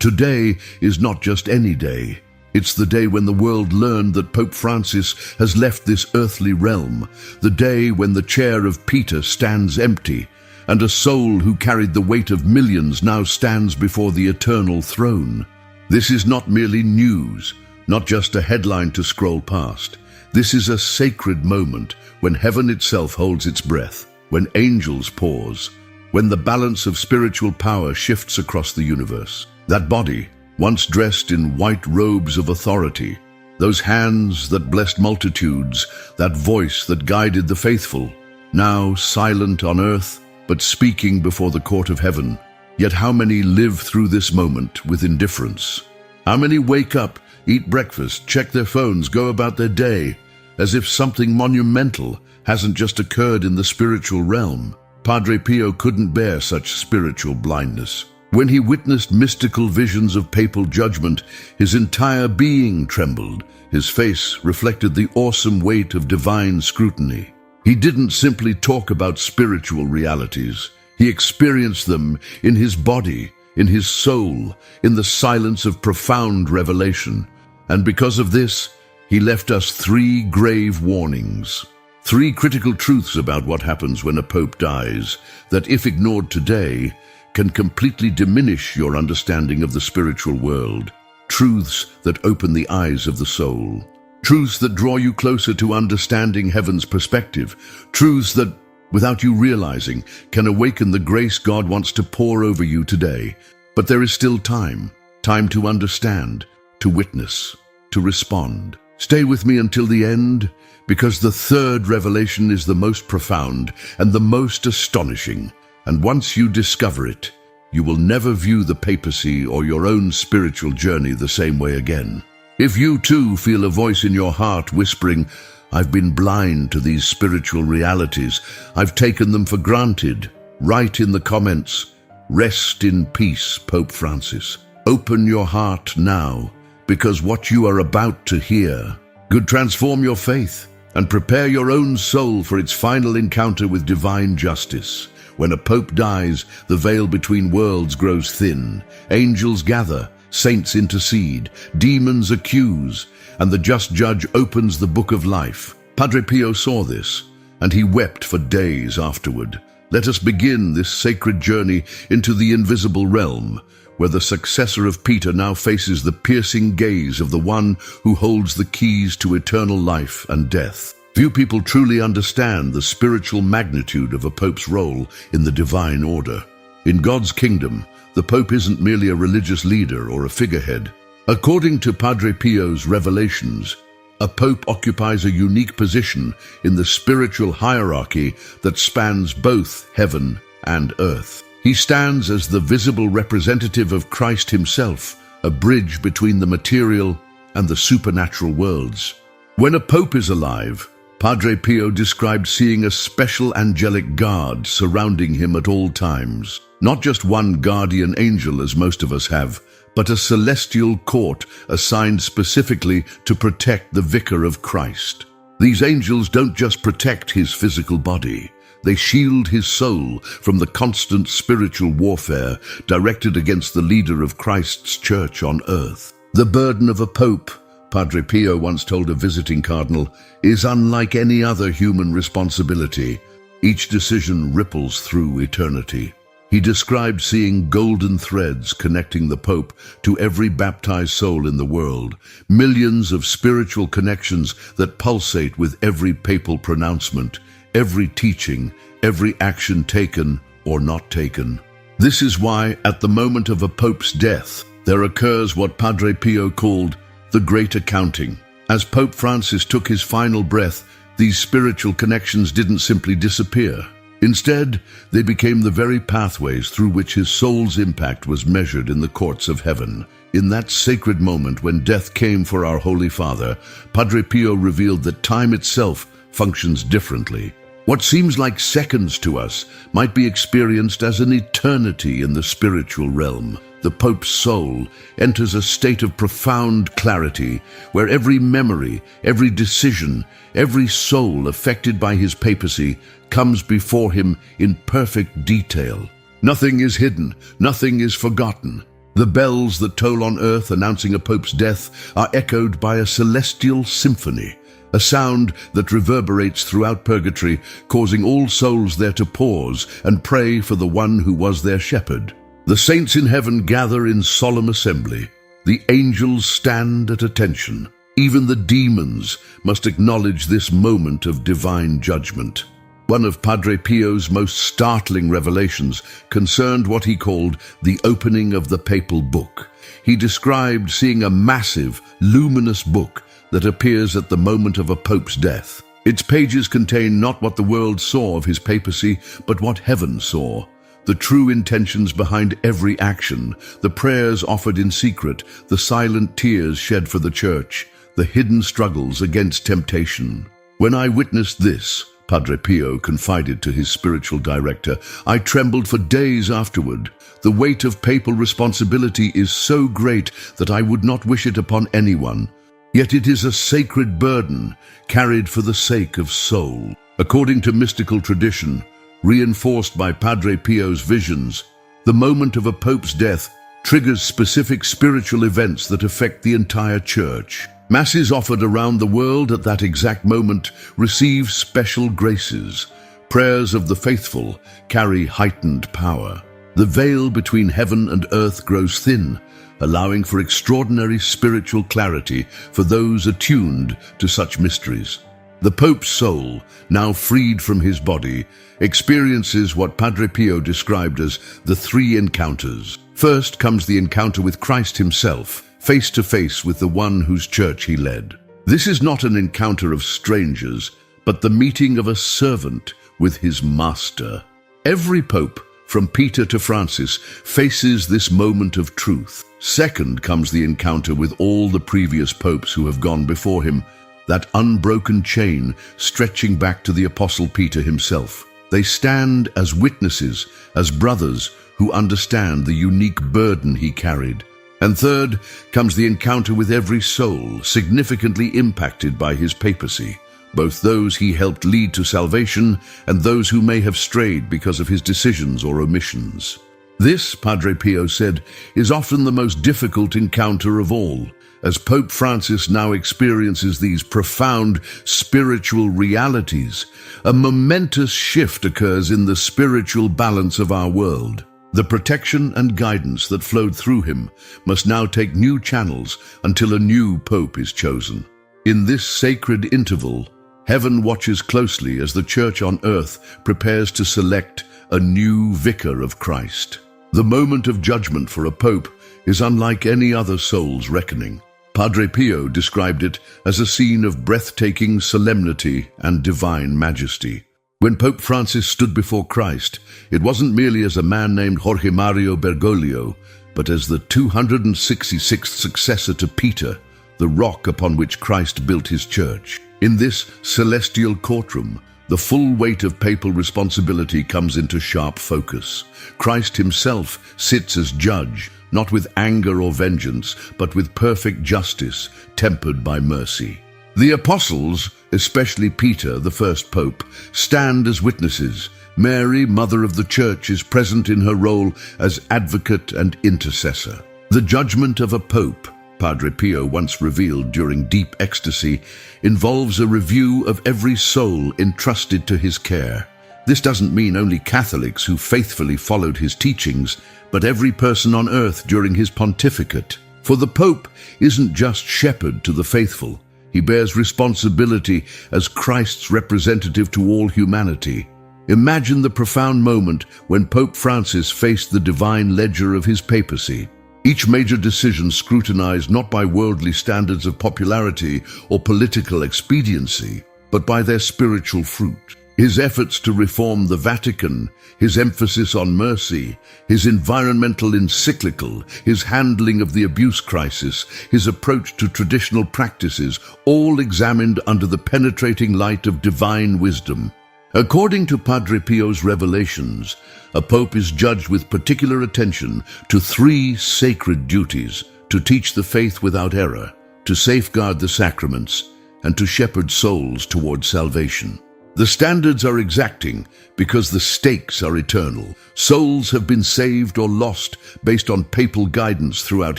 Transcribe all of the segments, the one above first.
Today is not just any day. It's the day when the world learned that Pope Francis has left this earthly realm, the day when the chair of Peter stands empty, and a soul who carried the weight of millions now stands before the eternal throne. This is not merely news, not just a headline to scroll past. This is a sacred moment when heaven itself holds its breath, when angels pause, when the balance of spiritual power shifts across the universe. That body, once dressed in white robes of authority, those hands that blessed multitudes, that voice that guided the faithful, now silent on earth, but speaking before the court of heaven. Yet how many live through this moment with indifference? How many wake up, eat breakfast, check their phones, go about their day, as if something monumental hasn't just occurred in the spiritual realm? Padre Pio couldn't bear such spiritual blindness. When he witnessed mystical visions of papal judgment, his entire being trembled. His face reflected the awesome weight of divine scrutiny. He didn't simply talk about spiritual realities. He experienced them in his body, in his soul, in the silence of profound revelation. And because of this, he left us 3 grave warnings. 3 critical truths about what happens when a pope dies, that if ignored today, can completely diminish your understanding of the spiritual world. Truths that open the eyes of the soul. Truths that draw you closer to understanding heaven's perspective. Truths that, without you realizing, can awaken the grace God wants to pour over you today. But there is still time to understand, to witness, to respond. Stay with me until the end, because the 3rd revelation is the most profound and the most astonishing. And once you discover it, you will never view the papacy or your own spiritual journey the same way again. If you too feel a voice in your heart whispering, "I've been blind to these spiritual realities, I've taken them for granted," write in the comments, "Rest in peace, Pope Francis." Open your heart now, because what you are about to hear could transform your faith and prepare your own soul for its final encounter with divine justice. When a pope dies, the veil between worlds grows thin. Angels gather, saints intercede, demons accuse, and the just judge opens the book of life. Padre Pio saw this, and he wept for days afterward. Let us begin this sacred journey into the invisible realm, where the successor of Peter now faces the piercing gaze of the one who holds the keys to eternal life and death. Few people truly understand the spiritual magnitude of a pope's role in the divine order. In God's kingdom, the pope isn't merely a religious leader or a figurehead. According to Padre Pio's revelations, a pope occupies a unique position in the spiritual hierarchy that spans both heaven and earth. He stands as the visible representative of Christ himself, a bridge between the material and the supernatural worlds. When a pope is alive, Padre Pio described seeing a special angelic guard surrounding him at all times. Not just one guardian angel as most of us have, but a celestial court assigned specifically to protect the vicar of Christ. These angels don't just protect his physical body. They shield his soul from the constant spiritual warfare directed against the leader of Christ's church on earth. The burden of a pope, Padre Pio once told a visiting cardinal, is unlike any other human responsibility. Each decision ripples through eternity. He described seeing golden threads connecting the Pope to every baptized soul in the world, millions of spiritual connections that pulsate with every papal pronouncement, every teaching, every action taken or not taken. This is why, at the moment of a Pope's death, there occurs what Padre Pio called the Great Accounting. As Pope Francis took his final breath, these spiritual connections didn't simply disappear. Instead, they became the very pathways through which his soul's impact was measured in the courts of heaven. In that sacred moment when death came for our Holy Father, Padre Pio revealed that time itself functions differently. What seems like seconds to us might be experienced as an eternity in the spiritual realm. The Pope's soul enters a state of profound clarity, where every memory, every decision, every soul affected by his papacy comes before him in perfect detail. Nothing is hidden, nothing is forgotten. The bells that toll on earth announcing a pope's death are echoed by a celestial symphony, a sound that reverberates throughout purgatory, causing all souls there to pause and pray for the one who was their shepherd. The saints in heaven gather in solemn assembly. The angels stand at attention. Even the demons must acknowledge this moment of divine judgment. One of Padre Pio's most startling revelations concerned what he called the opening of the papal book. He described seeing a massive, luminous book that appears at the moment of a pope's death. Its pages contain not what the world saw of his papacy, but what heaven saw. The true intentions behind every action, the prayers offered in secret, the silent tears shed for the Church, the hidden struggles against temptation. When I witnessed this, Padre Pio confided to his spiritual director, I trembled for days afterward. The weight of papal responsibility is so great that I would not wish it upon anyone. Yet it is a sacred burden, carried for the sake of soul. According to mystical tradition, reinforced by Padre Pio's visions, the moment of a pope's death triggers specific spiritual events that affect the entire Church. Masses offered around the world at that exact moment receive special graces. Prayers of the faithful carry heightened power. The veil between heaven and earth grows thin, allowing for extraordinary spiritual clarity for those attuned to such mysteries. The Pope's soul, now freed from his body, experiences what Padre Pio described as the three encounters. First comes the encounter with Christ himself, face to face with the one whose church he led. This is not an encounter of strangers, but the meeting of a servant with his master. Every pope, from Peter to Francis, faces this moment of truth. Second comes the encounter with all the previous popes who have gone before him, that unbroken chain stretching back to the Apostle Peter himself. They stand as witnesses, as brothers who understand the unique burden he carried. And third comes the encounter with every soul significantly impacted by his papacy, both those he helped lead to salvation and those who may have strayed because of his decisions or omissions. This, Padre Pio said, is often the most difficult encounter of all, as Pope Francis now experiences these profound spiritual realities. A momentous shift occurs in the spiritual balance of our world. The protection and guidance that flowed through him must now take new channels until a new pope is chosen. In this sacred interval, heaven watches closely as the Church on earth prepares to select a new vicar of Christ. The moment of judgment for a pope is unlike any other soul's reckoning. Padre Pio described it as a scene of breathtaking solemnity and divine majesty. When Pope Francis stood before Christ, it wasn't merely as a man named Jorge Mario Bergoglio, but as the 266th successor to Peter, the rock upon which Christ built his church. In this celestial courtroom, the full weight of papal responsibility comes into sharp focus. Christ himself sits as judge, not with anger or vengeance, but with perfect justice, tempered by mercy. The apostles, especially Peter, the first pope, stand as witnesses. Mary, Mother of the Church, is present in her role as advocate and intercessor. The judgment of a pope, Padre Pio once revealed during deep ecstasy, involves a review of every soul entrusted to his care. This doesn't mean only Catholics who faithfully followed his teachings, but every person on earth during his pontificate. For the Pope isn't just shepherd to the faithful. He bears responsibility as Christ's representative to all humanity. Imagine the profound moment when Pope Francis faced the divine ledger of his papacy. Each major decision scrutinized not by worldly standards of popularity or political expediency, but by their spiritual fruit. His efforts to reform the Vatican, his emphasis on mercy, his environmental encyclical, his handling of the abuse crisis, his approach to traditional practices, all examined under the penetrating light of divine wisdom. According to Padre Pio's revelations, a pope is judged with particular attention to three sacred duties: to teach the faith without error, to safeguard the sacraments, and to shepherd souls toward salvation. The standards are exacting because the stakes are eternal. Souls have been saved or lost based on papal guidance throughout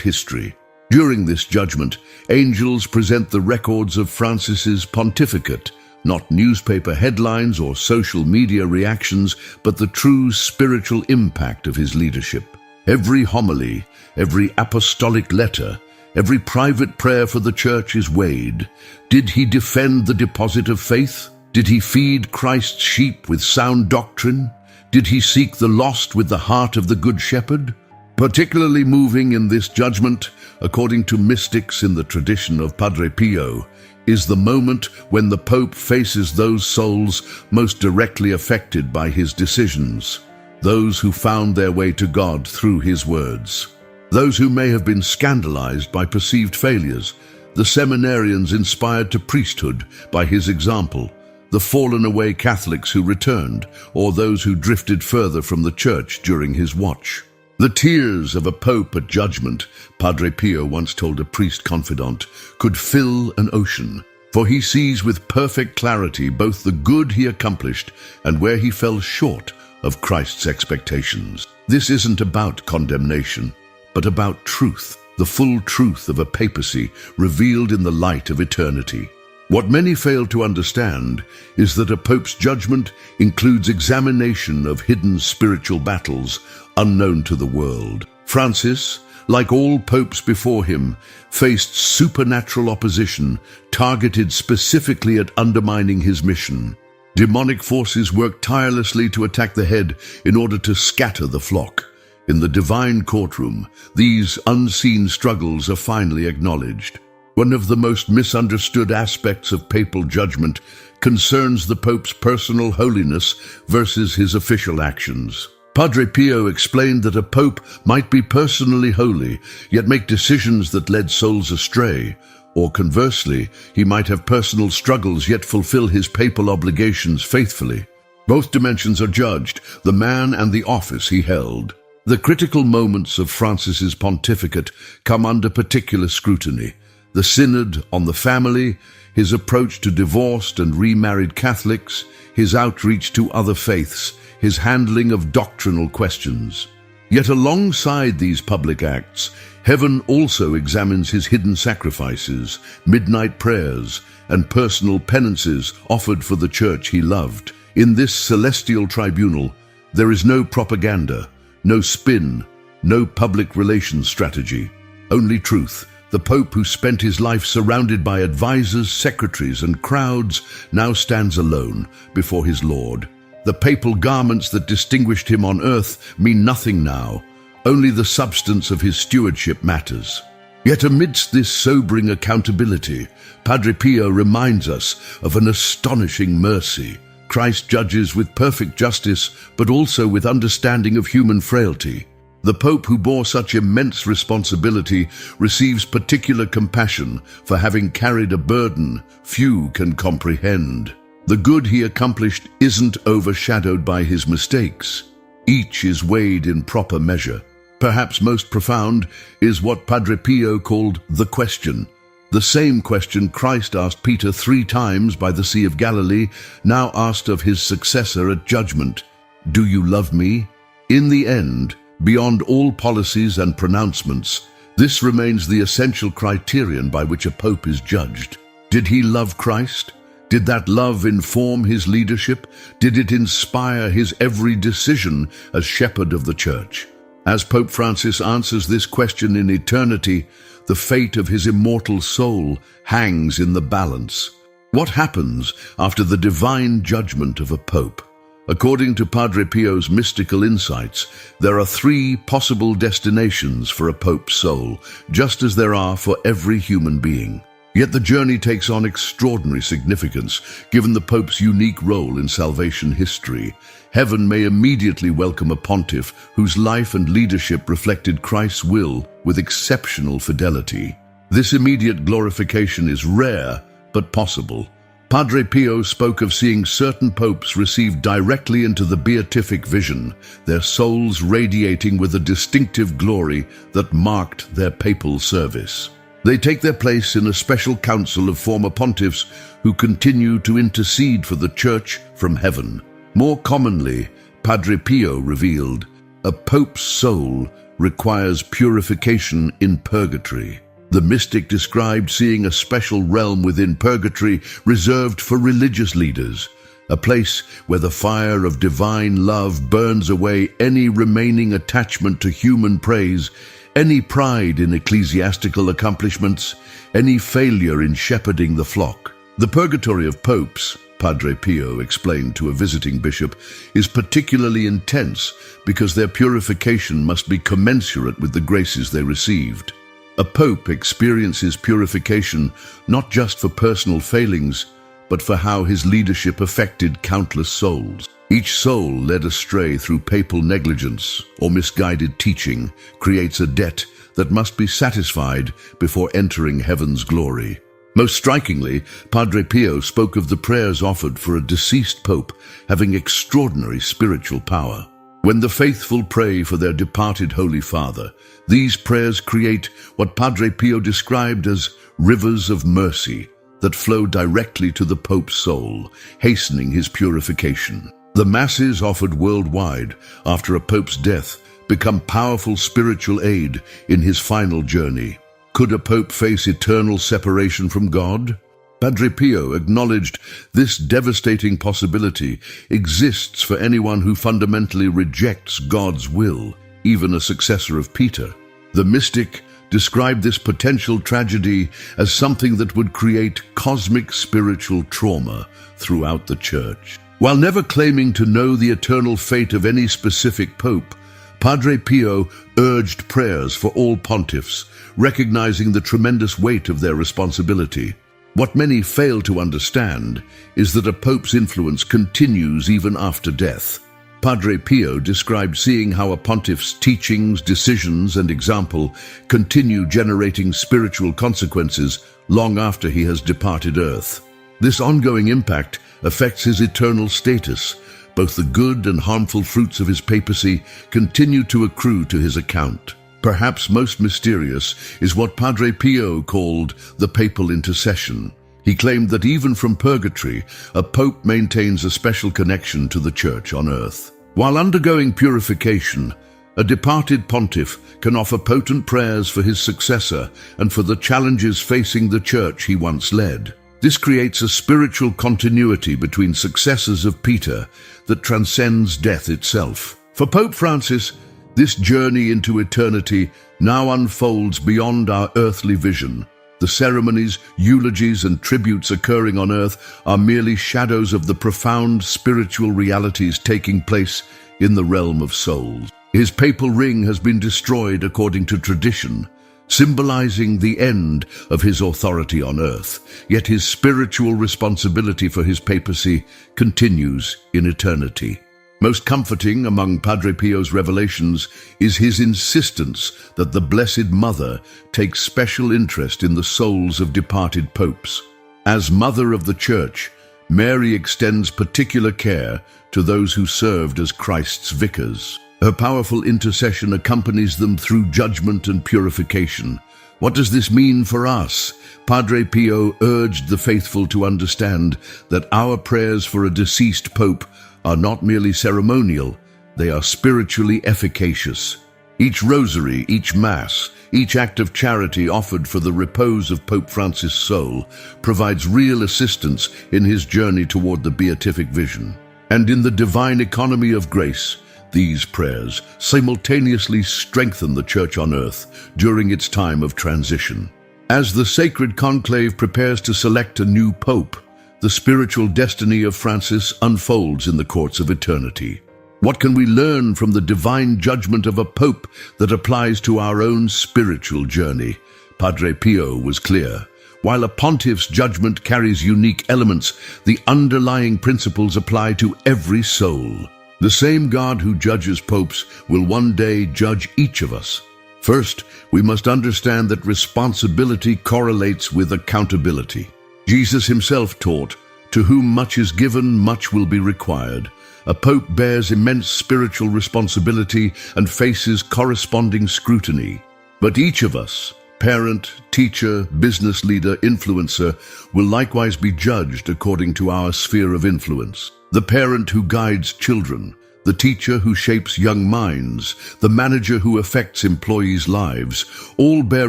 history. During this judgment, angels present the records of Francis's pontificate, not newspaper headlines or social media reactions, but the true spiritual impact of his leadership. Every homily, every apostolic letter, every private prayer for the Church is weighed. Did he defend the deposit of faith? Did he feed Christ's sheep with sound doctrine? Did he seek the lost with the heart of the Good Shepherd? Particularly moving in this judgment, according to mystics in the tradition of Padre Pio, is the moment when the Pope faces those souls most directly affected by his decisions, those who found their way to God through his words, those who may have been scandalized by perceived failures, the seminarians inspired to priesthood by his example, the fallen-away Catholics who returned, or those who drifted further from the Church during his watch. The tears of a pope at judgment, Padre Pio once told a priest confidant, could fill an ocean, for he sees with perfect clarity both the good he accomplished and where he fell short of Christ's expectations. This isn't about condemnation, but about truth, the full truth of a papacy revealed in the light of eternity. What many fail to understand is that a pope's judgment includes examination of hidden spiritual battles unknown to the world. Francis, like all popes before him, faced supernatural opposition targeted specifically at undermining his mission. Demonic forces worked tirelessly to attack the head in order to scatter the flock. In the divine courtroom, these unseen struggles are finally acknowledged. One of the most misunderstood aspects of papal judgment concerns the Pope's personal holiness versus his official actions. Padre Pio explained that a pope might be personally holy, yet make decisions that led souls astray, or conversely, he might have personal struggles yet fulfill his papal obligations faithfully. Both dimensions are judged, the man and the office he held. The critical moments of Francis's pontificate come under particular scrutiny. The Synod on the Family, his approach to divorced and remarried Catholics, his outreach to other faiths, his handling of doctrinal questions. Yet alongside these public acts, heaven also examines his hidden sacrifices, midnight prayers, and personal penances offered for the Church he loved. In this celestial tribunal, there is no propaganda, no spin, no public relations strategy, only truth. The Pope, who spent his life surrounded by advisors, secretaries, and crowds, now stands alone before his Lord. The papal garments that distinguished him on earth mean nothing now. Only the substance of his stewardship matters. Yet amidst this sobering accountability, Padre Pio reminds us of an astonishing mercy. Christ judges with perfect justice, but also with understanding of human frailty. The Pope, who bore such immense responsibility, receives particular compassion for having carried a burden few can comprehend. The good he accomplished isn't overshadowed by his mistakes. Each is weighed in proper measure. Perhaps most profound is what Padre Pio called the question. The same question Christ asked Peter 3 times by the Sea of Galilee, now asked of his successor at judgment. Do you love me? In the end, beyond all policies and pronouncements, this remains the essential criterion by which a pope is judged. Did he love Christ? Did that love inform his leadership? Did it inspire his every decision as shepherd of the Church? As Pope Francis answers this question in eternity, the fate of his immortal soul hangs in the balance. What happens after the divine judgment of a pope? According to Padre Pio's mystical insights, there are 3 possible destinations for a pope's soul, just as there are for every human being. Yet the journey takes on extraordinary significance, given the Pope's unique role in salvation history. Heaven may immediately welcome a pontiff whose life and leadership reflected Christ's will with exceptional fidelity. This immediate glorification is rare, but possible. Padre Pio spoke of seeing certain popes receive directly into the beatific vision, their souls radiating with a distinctive glory that marked their papal service. They take their place in a special council of former pontiffs who continue to intercede for the Church from heaven. More commonly, Padre Pio revealed, a pope's soul requires purification in purgatory. The mystic described seeing a special realm within purgatory reserved for religious leaders, a place where the fire of divine love burns away any remaining attachment to human praise, any pride in ecclesiastical accomplishments, any failure in shepherding the flock. The purgatory of popes, Padre Pio explained to a visiting bishop, is particularly intense because their purification must be commensurate with the graces they received. A pope experiences purification not just for personal failings, but for how his leadership affected countless souls. Each soul led astray through papal negligence or misguided teaching creates a debt that must be satisfied before entering heaven's glory. Most strikingly, Padre Pio spoke of the prayers offered for a deceased pope having extraordinary spiritual power. When the faithful pray for their departed Holy Father, these prayers create what Padre Pio described as rivers of mercy that flow directly to the Pope's soul, hastening his purification. The masses offered worldwide after a Pope's death become powerful spiritual aid in his final journey. Could a Pope face eternal separation from God? Padre Pio acknowledged this devastating possibility exists for anyone who fundamentally rejects God's will, even a successor of Peter. The mystic described this potential tragedy as something that would create cosmic spiritual trauma throughout the Church. While never claiming to know the eternal fate of any specific pope, Padre Pio urged prayers for all pontiffs, recognizing the tremendous weight of their responsibility. What many fail to understand is that a pope's influence continues even after death. Padre Pio described seeing how a pontiff's teachings, decisions, and example continue generating spiritual consequences long after he has departed earth. This ongoing impact affects his eternal status. Both the good and harmful fruits of his papacy continue to accrue to his account. Perhaps most mysterious is what Padre Pio called the papal intercession. He claimed that even from purgatory, a pope maintains a special connection to the Church on earth. While undergoing purification, a departed pontiff can offer potent prayers for his successor and for the challenges facing the Church he once led. This creates a spiritual continuity between successors of Peter that transcends death itself. For Pope Francis, this journey into eternity now unfolds beyond our earthly vision. The ceremonies, eulogies, and tributes occurring on earth are merely shadows of the profound spiritual realities taking place in the realm of souls. His papal ring has been destroyed according to tradition, symbolizing the end of his authority on earth, yet his spiritual responsibility for his papacy continues in eternity. Most comforting among Padre Pio's revelations is his insistence that the Blessed Mother takes special interest in the souls of departed popes. As Mother of the Church, Mary extends particular care to those who served as Christ's vicars. Her powerful intercession accompanies them through judgment and purification. What does this mean for us? Padre Pio urged the faithful to understand that our prayers for a deceased pope are not merely ceremonial, they are spiritually efficacious. Each rosary, each mass, each act of charity offered for the repose of Pope Francis' soul provides real assistance in his journey toward the beatific vision. And in the divine economy of grace, these prayers simultaneously strengthen the Church on earth during its time of transition. As the sacred conclave prepares to select a new pope, the spiritual destiny of Francis unfolds in the courts of eternity. What can we learn from the divine judgment of a pope that applies to our own spiritual journey? Padre Pio was clear. While a pontiff's judgment carries unique elements, the underlying principles apply to every soul. The same God who judges popes will one day judge each of us. First, we must understand that responsibility correlates with accountability. Jesus himself taught, "To whom much is given, much will be required." A pope bears immense spiritual responsibility and faces corresponding scrutiny. But each of us, parent, teacher, business leader, influencer will likewise be judged according to our sphere of influence. The parent who guides children, the teacher who shapes young minds, the manager who affects employees' lives, all bear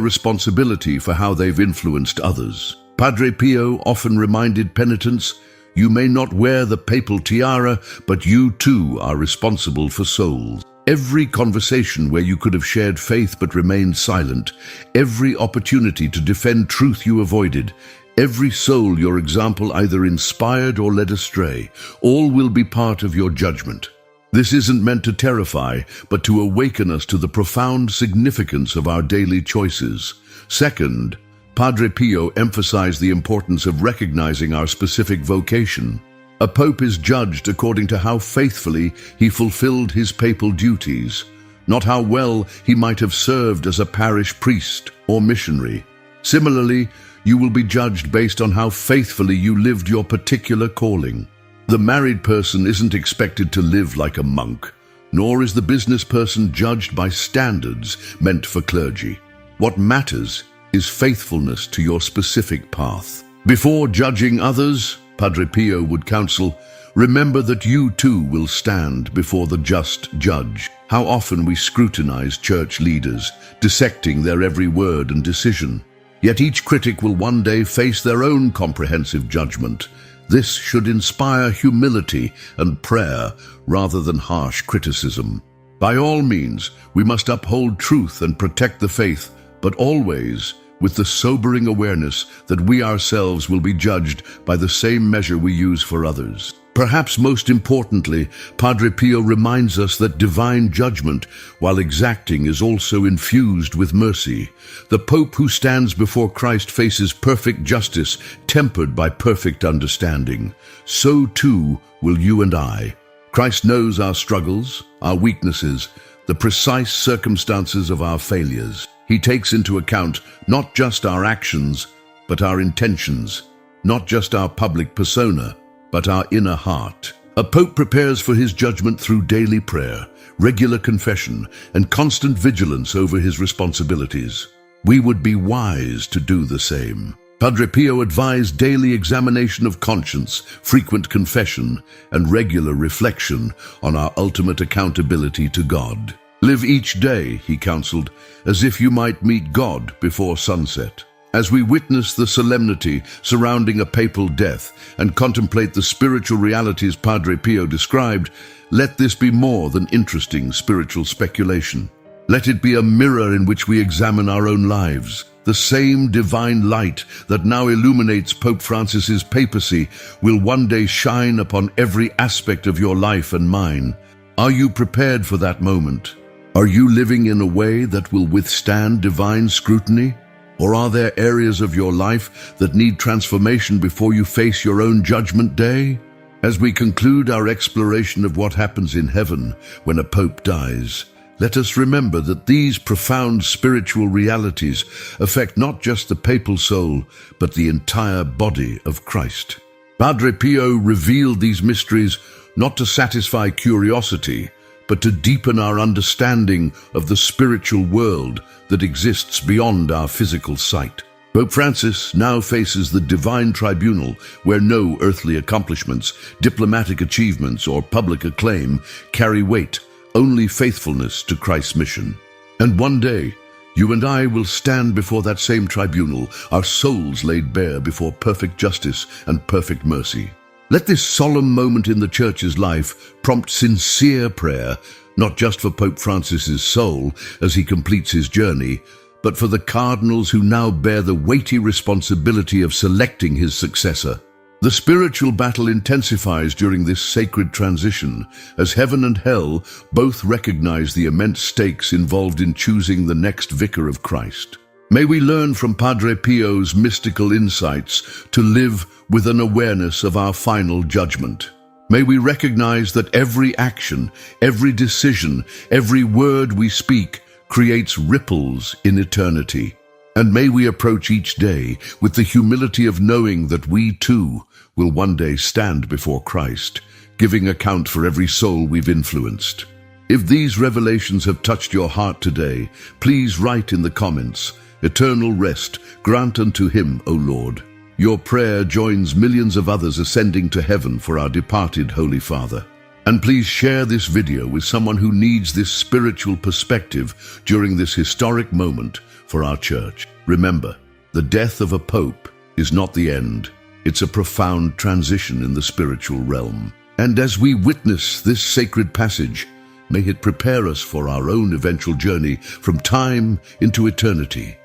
responsibility for how they've influenced others. Padre Pio often reminded penitents, "You may not wear the papal tiara, but you too are responsible for souls." Every conversation where you could have shared faith but remained silent, every opportunity to defend truth you avoided, every soul your example either inspired or led astray, all will be part of your judgment. This isn't meant to terrify, but to awaken us to the profound significance of our daily choices. Second, Padre Pio emphasized the importance of recognizing our specific vocation. A pope is judged according to how faithfully he fulfilled his papal duties, not how well he might have served as a parish priest or missionary. Similarly, you will be judged based on how faithfully you lived your particular calling. The married person isn't expected to live like a monk, nor is the business person judged by standards meant for clergy. What matters is faithfulness to your specific path. Before judging others, Padre Pio would counsel, remember that you too will stand before the just judge. How often we scrutinize church leaders, dissecting their every word and decision. Yet each critic will one day face their own comprehensive judgment. This should inspire humility and prayer rather than harsh criticism. By all means, we must uphold truth and protect the faith, but always with the sobering awareness that we ourselves will be judged by the same measure we use for others. Perhaps most importantly, Padre Pio reminds us that divine judgment, while exacting, is also infused with mercy. The Pope who stands before Christ faces perfect justice, tempered by perfect understanding. So too will you and I. Christ knows our struggles, our weaknesses, the precise circumstances of our failures. He takes into account not just our actions, but our intentions, not just our public persona, but our inner heart. A pope prepares for his judgment through daily prayer, regular confession, and constant vigilance over his responsibilities. We would be wise to do the same. Padre Pio advised daily examination of conscience, frequent confession, and regular reflection on our ultimate accountability to God. Live each day, he counseled, as if you might meet God before sunset. As we witness the solemnity surrounding a papal death and contemplate the spiritual realities Padre Pio described, let this be more than interesting spiritual speculation. Let it be a mirror in which we examine our own lives. The same divine light that now illuminates Pope Francis's papacy will one day shine upon every aspect of your life and mine. Are you prepared for that moment? Are you living in a way that will withstand divine scrutiny? Or are there areas of your life that need transformation before you face your own judgment day? As we conclude our exploration of what happens in heaven when a pope dies, let us remember that these profound spiritual realities affect not just the papal soul, but the entire body of Christ. Padre Pio revealed these mysteries not to satisfy curiosity, but to deepen our understanding of the spiritual world that exists beyond our physical sight. Pope Francis now faces the divine tribunal where no earthly accomplishments, diplomatic achievements, or public acclaim carry weight, only faithfulness to Christ's mission. And one day, you and I will stand before that same tribunal, our souls laid bare before perfect justice and perfect mercy. Let this solemn moment in the Church's life prompt sincere prayer, not just for Pope Francis's soul as he completes his journey, but for the cardinals who now bear the weighty responsibility of selecting his successor. The spiritual battle intensifies during this sacred transition, as heaven and hell both recognize the immense stakes involved in choosing the next vicar of Christ. May we learn from Padre Pio's mystical insights to live with an awareness of our final judgment. May we recognize that every action, every decision, every word we speak creates ripples in eternity. And may we approach each day with the humility of knowing that we too will one day stand before Christ, giving account for every soul we've influenced. If these revelations have touched your heart today, please write in the comments, Eternal rest grant unto him, O Lord. Your prayer joins millions of others ascending to heaven for our departed Holy Father. And please share this video with someone who needs this spiritual perspective during this historic moment for our church. Remember, the death of a pope is not the end. It's a profound transition in the spiritual realm. And as we witness this sacred passage, may it prepare us for our own eventual journey from time into eternity.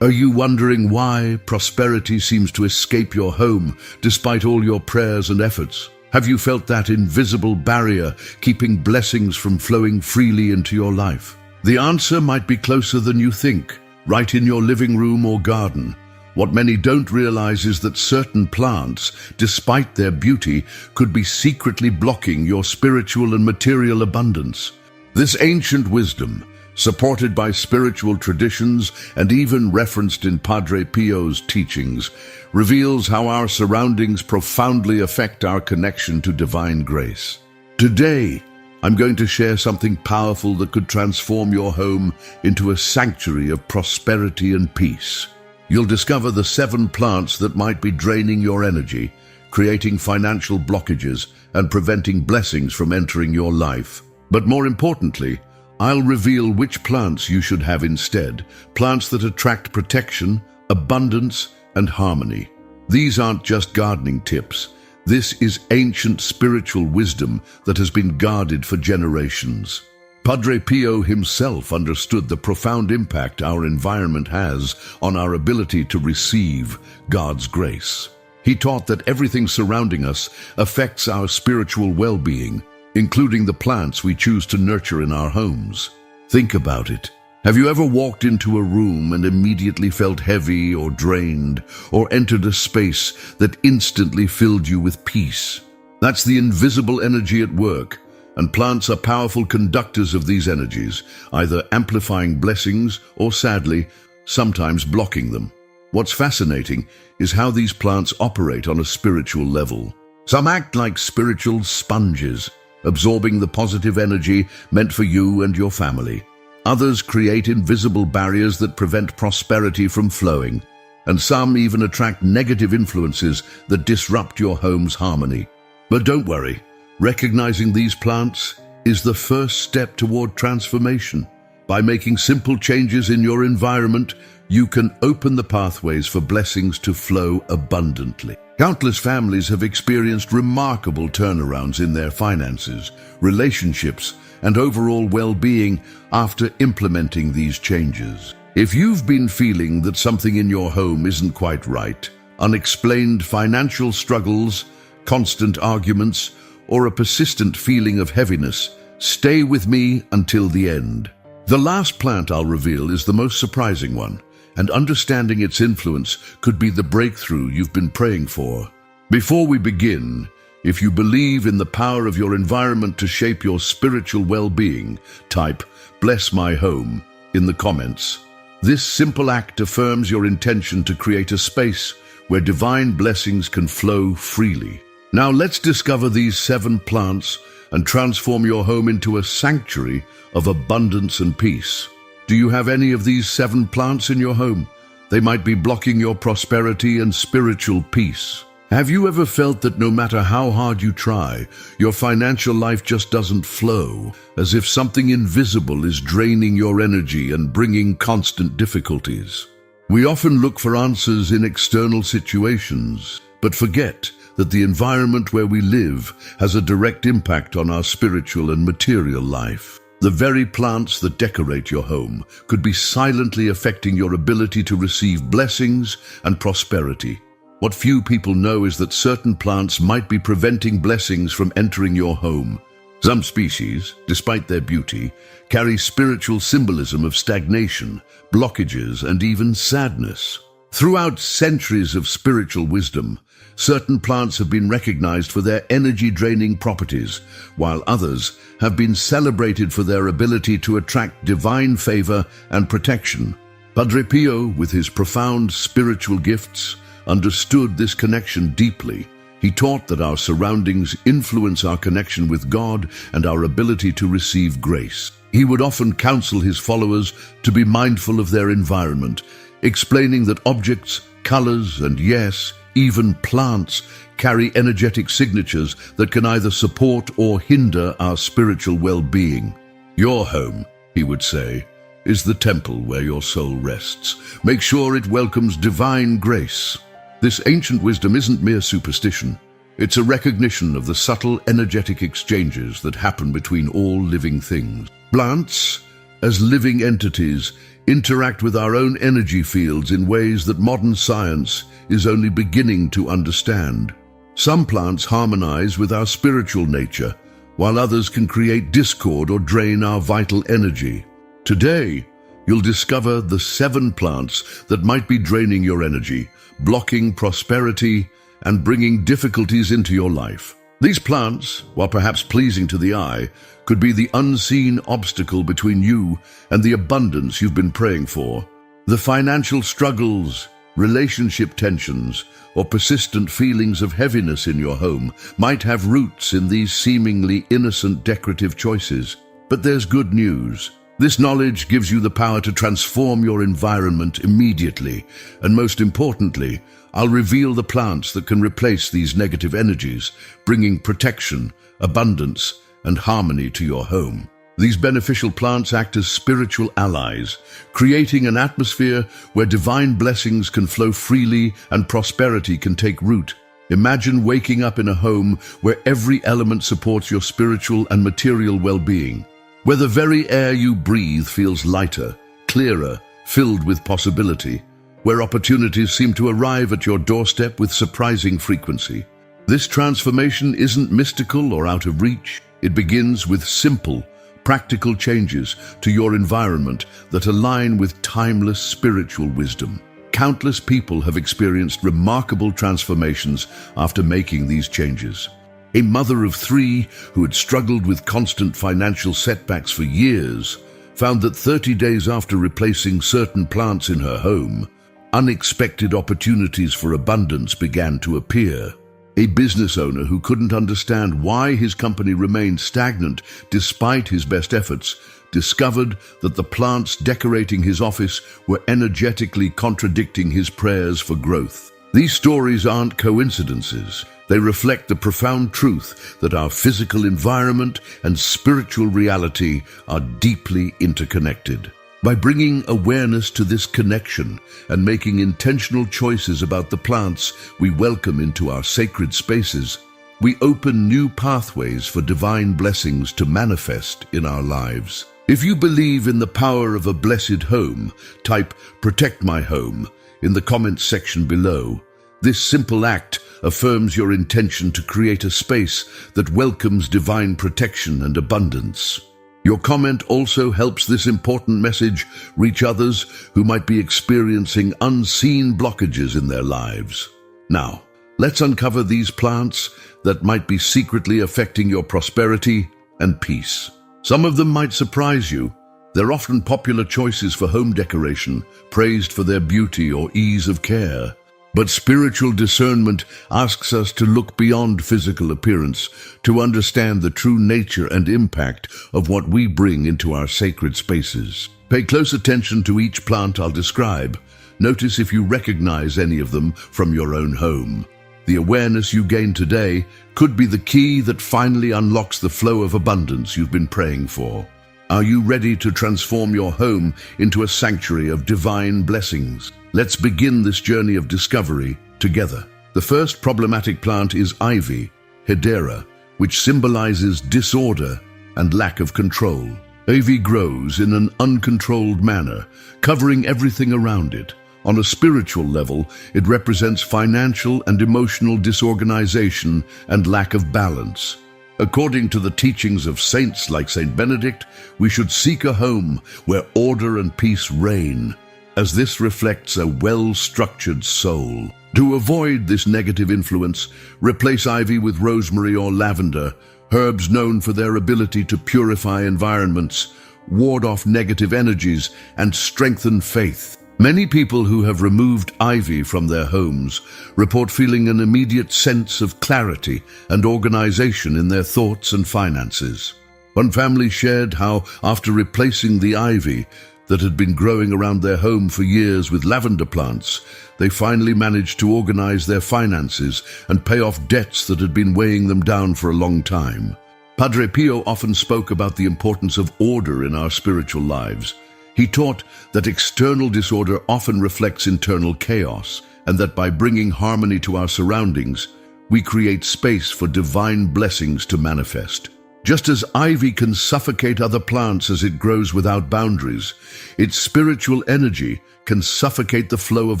Are you wondering why prosperity seems to escape your home despite all your prayers and efforts? Have you felt that invisible barrier keeping blessings from flowing freely into your life? The answer might be closer than you think, right in your living room or garden. What many don't realize is that certain plants, despite their beauty, could be secretly blocking your spiritual and material abundance. This ancient wisdom, supported by spiritual traditions and even referenced in Padre Pio's teachings, reveals how our surroundings profoundly affect our connection to divine grace. Today, I'm going to share something powerful that could transform your home into a sanctuary of prosperity and peace. You'll discover the 7 plants that might be draining your energy, creating financial blockages, and preventing blessings from entering your life. But more importantly, I'll reveal which plants you should have instead, plants that attract protection, abundance, and harmony. These aren't just gardening tips. This is ancient spiritual wisdom that has been guarded for generations. Padre Pio himself understood the profound impact our environment has on our ability to receive God's grace. He taught that everything surrounding us affects our spiritual well-being, including the plants we choose to nurture in our homes. Think about it. Have you ever walked into a room and immediately felt heavy or drained, or entered a space that instantly filled you with peace? That's the invisible energy at work, and plants are powerful conductors of these energies, either amplifying blessings or, sadly, sometimes blocking them. What's fascinating is how these plants operate on a spiritual level. Some act like spiritual sponges, absorbing the positive energy meant for you and your family. Others create invisible barriers that prevent prosperity from flowing, and some even attract negative influences that disrupt your home's harmony. But don't worry, recognizing these plants is the first step toward transformation. By making simple changes in your environment, you can open the pathways for blessings to flow abundantly. Countless families have experienced remarkable turnarounds in their finances, relationships, and overall well-being after implementing these changes. If you've been feeling that something in your home isn't quite right, unexplained financial struggles, constant arguments, or a persistent feeling of heaviness, stay with me until the end. The last plant I'll reveal is the most surprising one, and understanding its influence could be the breakthrough you've been praying for. Before we begin, if you believe in the power of your environment to shape your spiritual well-being, type "Bless my home" in the comments. This simple act affirms your intention to create a space where divine blessings can flow freely. Now let's discover these 7 plants and transform your home into a sanctuary of abundance and peace. Do you have any of these 7 plants in your home? They might be blocking your prosperity and spiritual peace. Have you ever felt that no matter how hard you try, your financial life just doesn't flow, as if something invisible is draining your energy and bringing constant difficulties? We often look for answers in external situations, but forget that the environment where we live has a direct impact on our spiritual and material life. The very plants that decorate your home could be silently affecting your ability to receive blessings and prosperity. What few people know is that certain plants might be preventing blessings from entering your home. Some species, despite their beauty, carry spiritual symbolism of stagnation, blockages, and even sadness. Throughout centuries of spiritual wisdom, certain plants have been recognized for their energy-draining properties, while others have been celebrated for their ability to attract divine favor and protection. Padre Pio, with his profound spiritual gifts, understood this connection deeply. He He taught that our surroundings influence our connection with God and our ability to receive grace. He would often counsel his followers to be mindful of their environment, explaining that objects, colors, and yes, even plants carry energetic signatures that can either support or hinder our spiritual well-being. Your home, he would say, is the temple where your soul rests. Make sure it welcomes divine grace. This ancient wisdom isn't mere superstition. It's a recognition of the subtle energetic exchanges that happen between all living things. Plants, as living entities, interact with our own energy fields in ways that modern science is only beginning to understand. Some plants harmonize with our spiritual nature, while others can create discord or drain our vital energy. Today, you'll discover the 7 plants that might be draining your energy, blocking prosperity, and bringing difficulties into your life. These plants, while perhaps pleasing to the eye, could be the unseen obstacle between you and the abundance you've been praying for. The financial struggles, relationship tensions, or persistent feelings of heaviness in your home might have roots in these seemingly innocent decorative choices. But there's good news. This knowledge gives you the power to transform your environment immediately, and most importantly, I'll reveal the plants that can replace these negative energies, bringing protection, abundance, and harmony to your home. These beneficial plants act as spiritual allies, creating an atmosphere where divine blessings can flow freely and prosperity can take root. Imagine waking up in a home where every element supports your spiritual and material well-being, where the very air you breathe feels lighter, clearer, filled with possibility, where opportunities seem to arrive at your doorstep with surprising frequency. This transformation isn't mystical or out of reach. It begins with simple, practical changes to your environment that align with timeless spiritual wisdom. Countless people have experienced remarkable transformations after making these changes. A mother of 3 who had struggled with constant financial setbacks for years found that 30 days after replacing certain plants in her home, unexpected opportunities for abundance began to appear. A business owner who couldn't understand why his company remained stagnant despite his best efforts discovered that the plants decorating his office were energetically contradicting his prayers for growth. These stories aren't coincidences. They reflect the profound truth that our physical environment and spiritual reality are deeply interconnected. By bringing awareness to this connection and making intentional choices about the plants we welcome into our sacred spaces, we open new pathways for divine blessings to manifest in our lives. If you believe in the power of a blessed home, type "Protect my home" in the comments section below. This simple act affirms your intention to create a space that welcomes divine protection and abundance. Your comment also helps this important message reach others who might be experiencing unseen blockages in their lives. Now, let's uncover these plants that might be secretly affecting your prosperity and peace. Some of them might surprise you. They're often popular choices for home decoration, praised for their beauty or ease of care. But spiritual discernment asks us to look beyond physical appearance to understand the true nature and impact of what we bring into our sacred spaces. Pay close attention to each plant I'll describe. Notice if you recognize any of them from your own home. The awareness you gain today could be the key that finally unlocks the flow of abundance you've been praying for. Are you ready to transform your home into a sanctuary of divine blessings? Let's begin this journey of discovery together. The first problematic plant is ivy, hedera, which symbolizes disorder and lack of control. Ivy grows in an uncontrolled manner, covering everything around it. On a spiritual level, it represents financial and emotional disorganization and lack of balance. According to the teachings of saints like Saint Benedict, we should seek a home where order and peace reign, as this reflects a well-structured soul. To avoid this negative influence, replace ivy with rosemary or lavender, herbs known for their ability to purify environments, ward off negative energies, and strengthen faith. Many people who have removed ivy from their homes report feeling an immediate sense of clarity and organization in their thoughts and finances. One family shared how, after replacing the ivy that had been growing around their home for years with lavender plants, they finally managed to organize their finances and pay off debts that had been weighing them down for a long time. Padre Pio often spoke about the importance of order in our spiritual lives. He taught that external disorder often reflects internal chaos, and that by bringing harmony to our surroundings, we create space for divine blessings to manifest. Just as ivy can suffocate other plants as it grows without boundaries, its spiritual energy can suffocate the flow of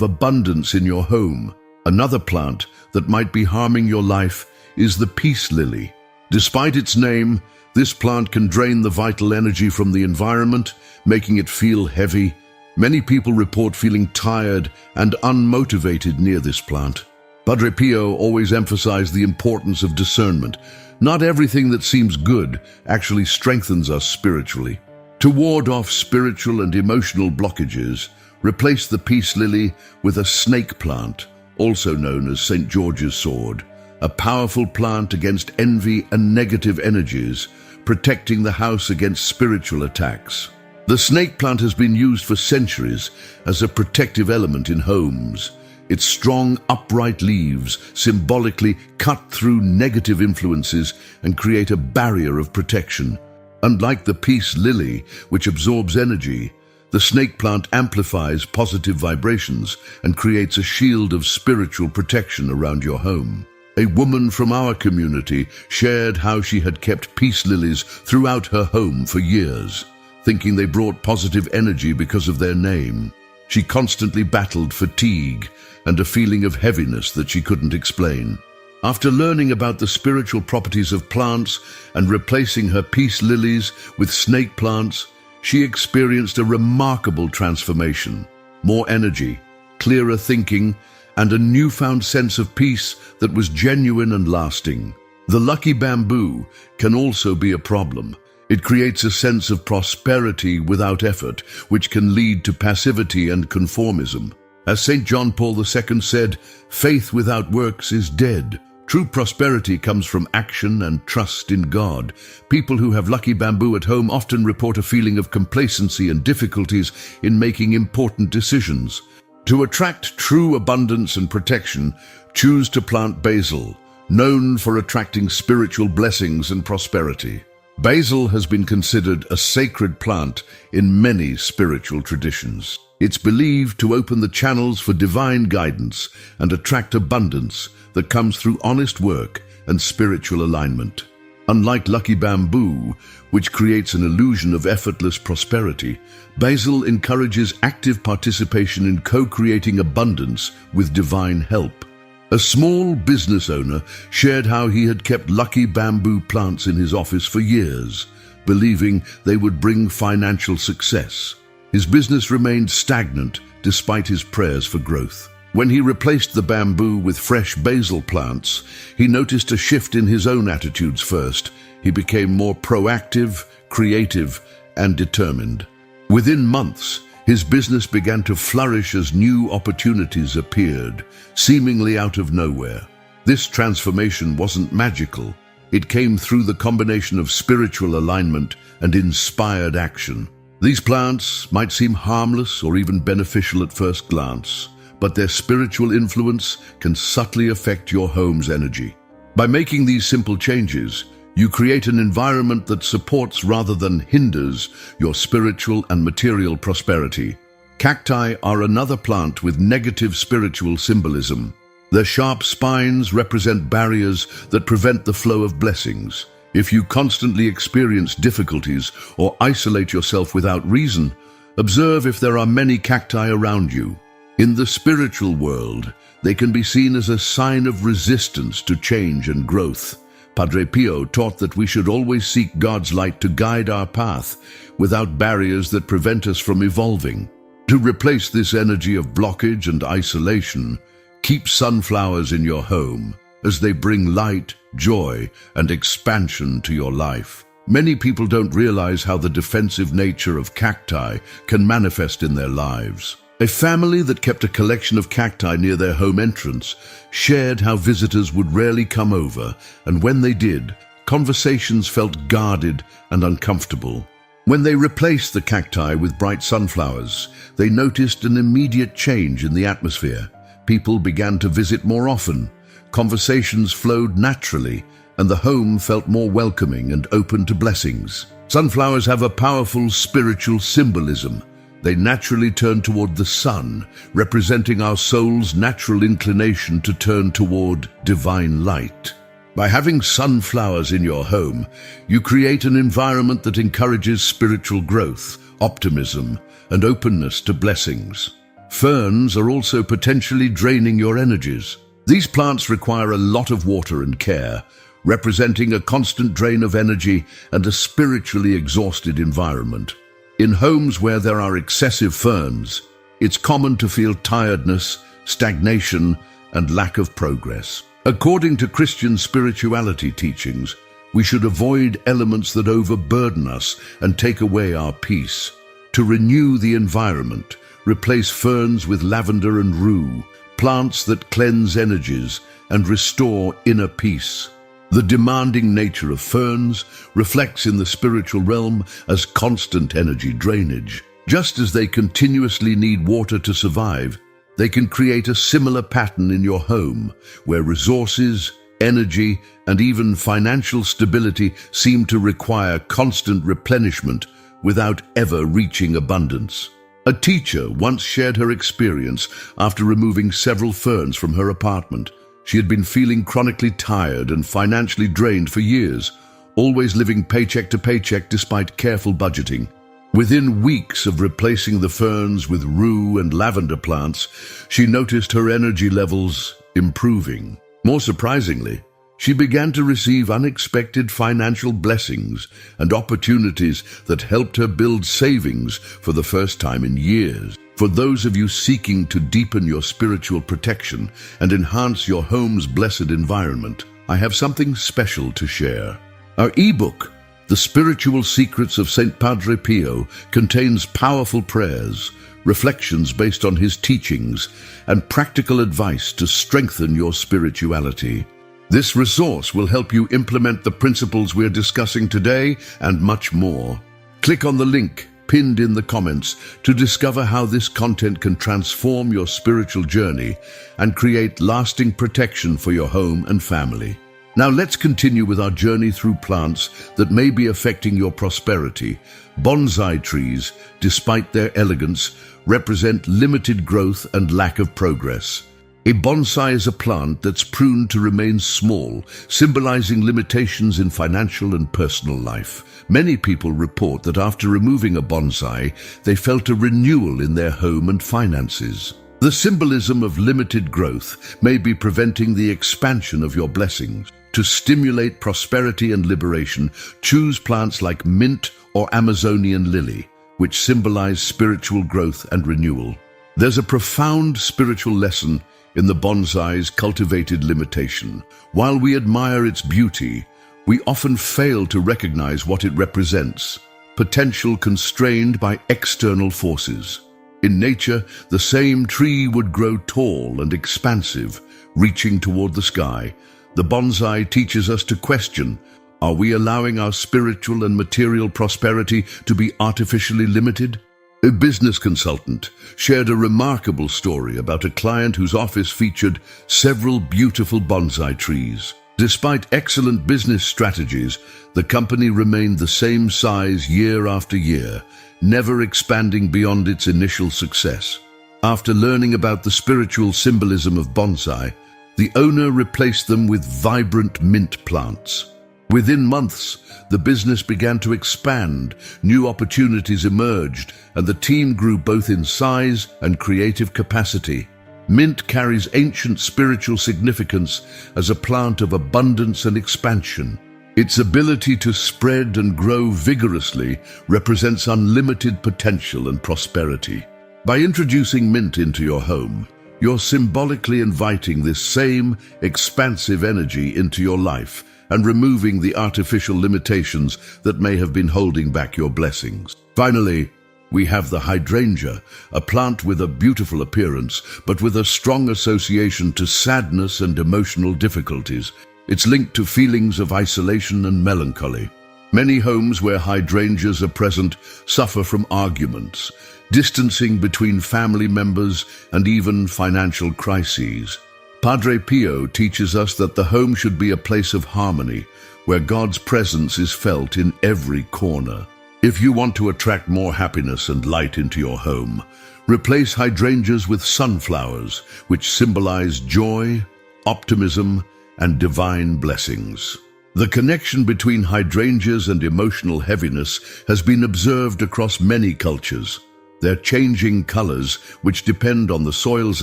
abundance in your home. Another plant that might be harming your life is the peace lily. Despite its name, this plant can drain the vital energy from the environment, making it feel heavy. Many people report feeling tired and unmotivated near this plant. Padre Pio always emphasized the importance of discernment. Not everything that seems good actually strengthens us spiritually. To ward off spiritual and emotional blockages, replace the peace lily with a snake plant, also known as St. George's sword, a powerful plant against envy and negative energies, protecting the house against spiritual attacks. The snake plant has been used for centuries as a protective element in homes. Its strong, upright leaves symbolically cut through negative influences and create a barrier of protection. Unlike the peace lily, which absorbs energy, the snake plant amplifies positive vibrations and creates a shield of spiritual protection around your home. A woman from our community shared how she had kept peace lilies throughout her home for years, thinking they brought positive energy because of their name. She constantly battled fatigue and a feeling of heaviness that she couldn't explain. After learning about the spiritual properties of plants and replacing her peace lilies with snake plants, she experienced a remarkable transformation. More energy, clearer thinking, and a newfound sense of peace that was genuine and lasting. The lucky bamboo can also be a problem. It creates a sense of prosperity without effort, which can lead to passivity and conformism. As St. John Paul II said, "Faith without works is dead." True prosperity comes from action and trust in God. People who have lucky bamboo at home often report a feeling of complacency and difficulties in making important decisions. To attract true abundance and protection, choose to plant basil, known for attracting spiritual blessings and prosperity. Basil has been considered a sacred plant in many spiritual traditions. It's believed to open the channels for divine guidance and attract abundance that comes through honest work and spiritual alignment. Unlike lucky bamboo, which creates an illusion of effortless prosperity, basil encourages active participation in co-creating abundance with divine help. A small business owner shared how he had kept lucky bamboo plants in his office for years, believing they would bring financial success. His business remained stagnant despite his prayers for growth. When he replaced the bamboo with fresh basil plants, he noticed a shift in his own attitudes first. He became more proactive, creative, and determined. Within months, his business began to flourish as new opportunities appeared, seemingly out of nowhere. This transformation wasn't magical. It came through the combination of spiritual alignment and inspired action. These plants might seem harmless or even beneficial at first glance, but their spiritual influence can subtly affect your home's energy. By making these simple changes, you create an environment that supports rather than hinders your spiritual and material prosperity. Cacti are another plant with negative spiritual symbolism. Their sharp spines represent barriers that prevent the flow of blessings. If you constantly experience difficulties or isolate yourself without reason, observe if there are many cacti around you. In the spiritual world, they can be seen as a sign of resistance to change and growth. Padre Pio taught that we should always seek God's light to guide our path without barriers that prevent us from evolving. To replace this energy of blockage and isolation, keep sunflowers in your home as they bring light, joy, and expansion to your life. Many people don't realize how the defensive nature of cacti can manifest in their lives. A family that kept a collection of cacti near their home entrance shared how visitors would rarely come over, and when they did, conversations felt guarded and uncomfortable. When they replaced the cacti with bright sunflowers, they noticed an immediate change in the atmosphere. People began to visit more often, conversations flowed naturally, and the home felt more welcoming and open to blessings. Sunflowers have a powerful spiritual symbolism. They naturally turn toward the sun, representing our soul's natural inclination to turn toward divine light. By having sunflowers in your home, you create an environment that encourages spiritual growth, optimism, and openness to blessings. Ferns are also potentially draining your energies. These plants require a lot of water and care, representing a constant drain of energy and a spiritually exhausted environment. In homes where there are excessive ferns, it's common to feel tiredness, stagnation, and lack of progress. According to Christian spirituality teachings, we should avoid elements that overburden us and take away our peace. To renew the environment, replace ferns with lavender and rue, plants that cleanse energies and restore inner peace. The demanding nature of ferns reflects in the spiritual realm as constant energy drainage. Just as they continuously need water to survive, they can create a similar pattern in your home, where resources, energy, and even financial stability seem to require constant replenishment without ever reaching abundance. A teacher once shared her experience after removing several ferns from her apartment. She had been feeling chronically tired and financially drained for years, always living paycheck to paycheck despite careful budgeting. Within weeks of replacing the ferns with rue and lavender plants, she noticed her energy levels improving. More surprisingly, she began to receive unexpected financial blessings and opportunities that helped her build savings for the first time in years. For those of you seeking to deepen your spiritual protection and enhance your home's blessed environment, I have something special to share. Our ebook, The Spiritual Secrets of St. Padre Pio, contains powerful prayers, reflections based on his teachings, and practical advice to strengthen your spirituality. This resource will help you implement the principles we're discussing today and much more. Click on the link pinned in the comments to discover how this content can transform your spiritual journey and create lasting protection for your home and family. Now let's continue with our journey through plants that may be affecting your prosperity. Bonsai trees, despite their elegance, represent limited growth and lack of progress. A bonsai is a plant that's pruned to remain small, symbolizing limitations in financial and personal life. Many people report that after removing a bonsai, they felt a renewal in their home and finances. The symbolism of limited growth may be preventing the expansion of your blessings. To stimulate prosperity and liberation, choose plants like mint or Amazonian lily, which symbolize spiritual growth and renewal. There's a profound spiritual lesson in the bonsai's cultivated limitation. While we admire its beauty, we often fail to recognize what it represents: potential constrained by external forces. In nature, the same tree would grow tall and expansive, reaching toward the sky. The bonsai teaches us to question: are we allowing our spiritual and material prosperity to be artificially limited? A business consultant shared a remarkable story about a client whose office featured several beautiful bonsai trees. Despite excellent business strategies, the company remained the same size year after year, never expanding beyond its initial success. After learning about the spiritual symbolism of bonsai, the owner replaced them with vibrant mint plants. Within months, the business began to expand, new opportunities emerged, and the team grew both in size and creative capacity. Mint carries ancient spiritual significance as a plant of abundance and expansion. Its ability to spread and grow vigorously represents unlimited potential and prosperity. By introducing mint into your home, you're symbolically inviting this same expansive energy into your life and removing the artificial limitations that may have been holding back your blessings. Finally, We have the hydrangea, a plant with a beautiful appearance, but with a strong association to sadness and emotional difficulties. It's linked to feelings of isolation and melancholy. Many homes where hydrangeas are present suffer from arguments, distancing between family members, and even financial crises. Padre Pio teaches us that the home should be a place of harmony, where God's presence is felt in every corner. If you want to attract more happiness and light into your home, replace hydrangeas with sunflowers, which symbolize joy, optimism, and divine blessings. The connection between hydrangeas and emotional heaviness has been observed across many cultures. Their changing colors, which depend on the soil's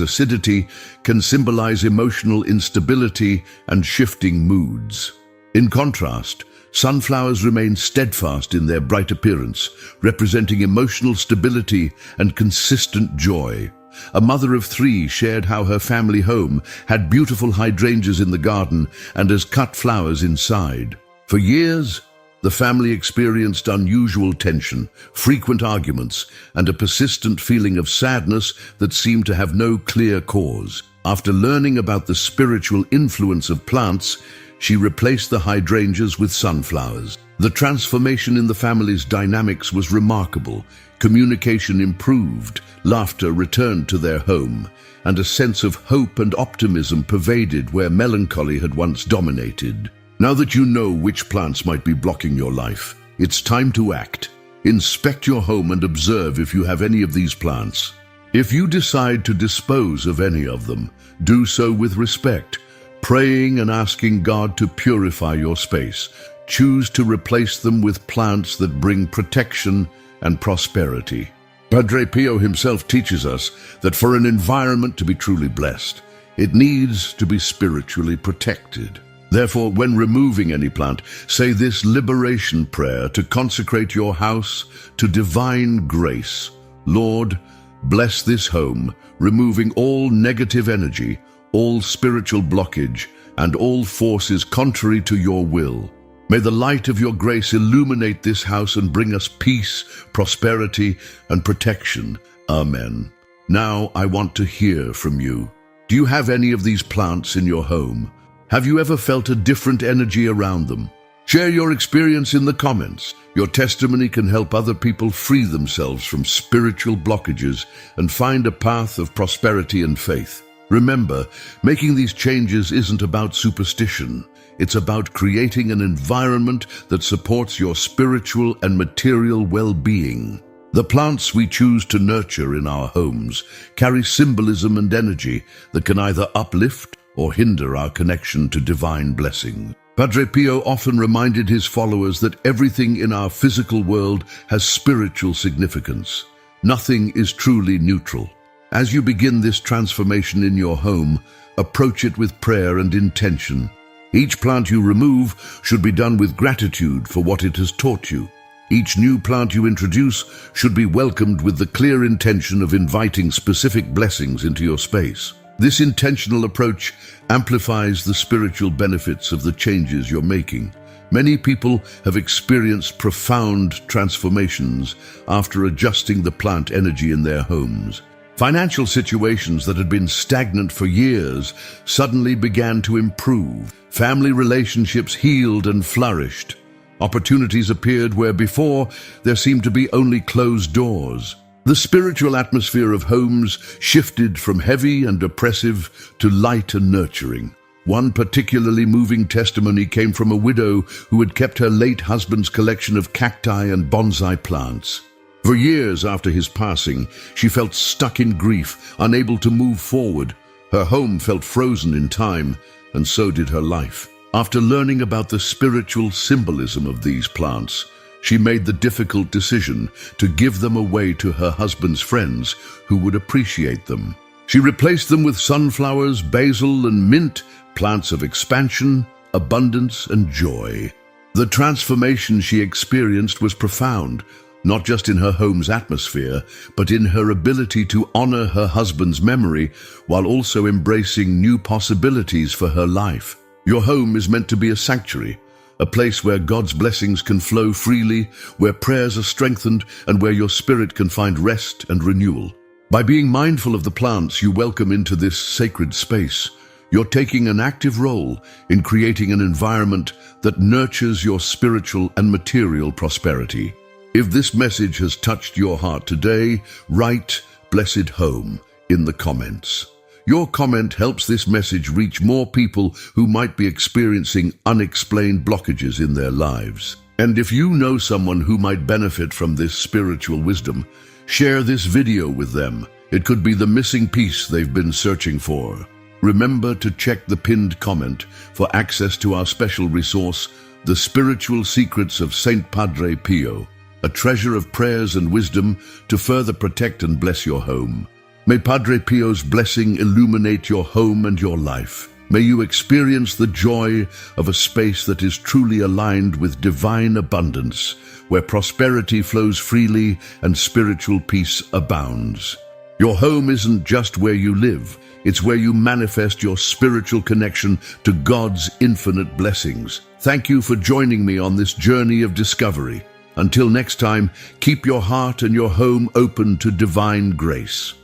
acidity, can symbolize emotional instability and shifting moods. In contrast, sunflowers remain steadfast in their bright appearance, representing emotional stability and consistent joy. A mother of 3 shared how her family home had beautiful hydrangeas in the garden and has cut flowers inside. For years, the family experienced unusual tension, frequent arguments, and a persistent feeling of sadness that seemed to have no clear cause. After learning about the spiritual influence of plants, she replaced the hydrangeas with sunflowers. The transformation in the family's dynamics was remarkable. Communication improved, laughter returned to their home, and a sense of hope and optimism pervaded where melancholy had once dominated. Now that you know which plants might be blocking your life, it's time to act. Inspect your home and observe if you have any of these plants. If you decide to dispose of any of them, do so with respect, praying and asking God to purify your space. Choose to replace them with plants that bring protection and prosperity. Padre Pio himself teaches us that for an environment to be truly blessed, it needs to be spiritually protected. Therefore, when removing any plant, say this liberation prayer to consecrate your house to divine grace. Lord, bless this home, removing all negative energy, all spiritual blockage, and all forces contrary to your will. May the light of your grace illuminate this house and bring us peace, prosperity, and protection. Amen. Now I want to hear from you. Do you have any of these plants in your home? Have you ever felt a different energy around them? Share your experience in the comments. Your testimony can help other people free themselves from spiritual blockages and find a path of prosperity and faith. Remember, making these changes isn't about superstition. It's about creating an environment that supports your spiritual and material well-being. The plants we choose to nurture in our homes carry symbolism and energy that can either uplift or hinder our connection to divine blessing. Padre Pio often reminded his followers that everything in our physical world has spiritual significance. Nothing is truly neutral. As you begin this transformation in your home, approach it with prayer and intention. Each plant you remove should be done with gratitude for what it has taught you. Each new plant you introduce should be welcomed with the clear intention of inviting specific blessings into your space. This intentional approach amplifies the spiritual benefits of the changes you're making. Many people have experienced profound transformations after adjusting the plant energy in their homes. Financial situations that had been stagnant for years suddenly began to improve. Family relationships healed and flourished. Opportunities appeared where before there seemed to be only closed doors. The spiritual atmosphere of homes shifted from heavy and oppressive to light and nurturing. One particularly moving testimony came from a widow who had kept her late husband's collection of cacti and bonsai plants. For years after his passing, she felt stuck in grief, unable to move forward. Her home felt frozen in time, and so did her life. After learning about the spiritual symbolism of these plants, she made the difficult decision to give them away to her husband's friends who would appreciate them. She replaced them with sunflowers, basil, and mint, plants of expansion, abundance, and joy. The transformation she experienced was profound, not just in her home's atmosphere, but in her ability to honor her husband's memory while also embracing new possibilities for her life. Your home is meant to be a sanctuary, a place where God's blessings can flow freely, where prayers are strengthened, and where your spirit can find rest and renewal. By being mindful of the plants you welcome into this sacred space, you're taking an active role in creating an environment that nurtures your spiritual and material prosperity. If this message has touched your heart today, write "Blessed Home" in the comments. Your comment helps this message reach more people who might be experiencing unexplained blockages in their lives. And if you know someone who might benefit from this spiritual wisdom, share this video with them. It could be the missing piece they've been searching for. Remember to check the pinned comment for access to our special resource, The Spiritual Secrets of Saint Padre Pio, a treasure of prayers and wisdom to further protect and bless your home. May Padre Pio's blessing illuminate your home and your life. May you experience the joy of a space that is truly aligned with divine abundance, where prosperity flows freely and spiritual peace abounds. Your home isn't just where you live, it's where you manifest your spiritual connection to God's infinite blessings. Thank you for joining me on this journey of discovery. Until next time, keep your heart and your home open to divine grace.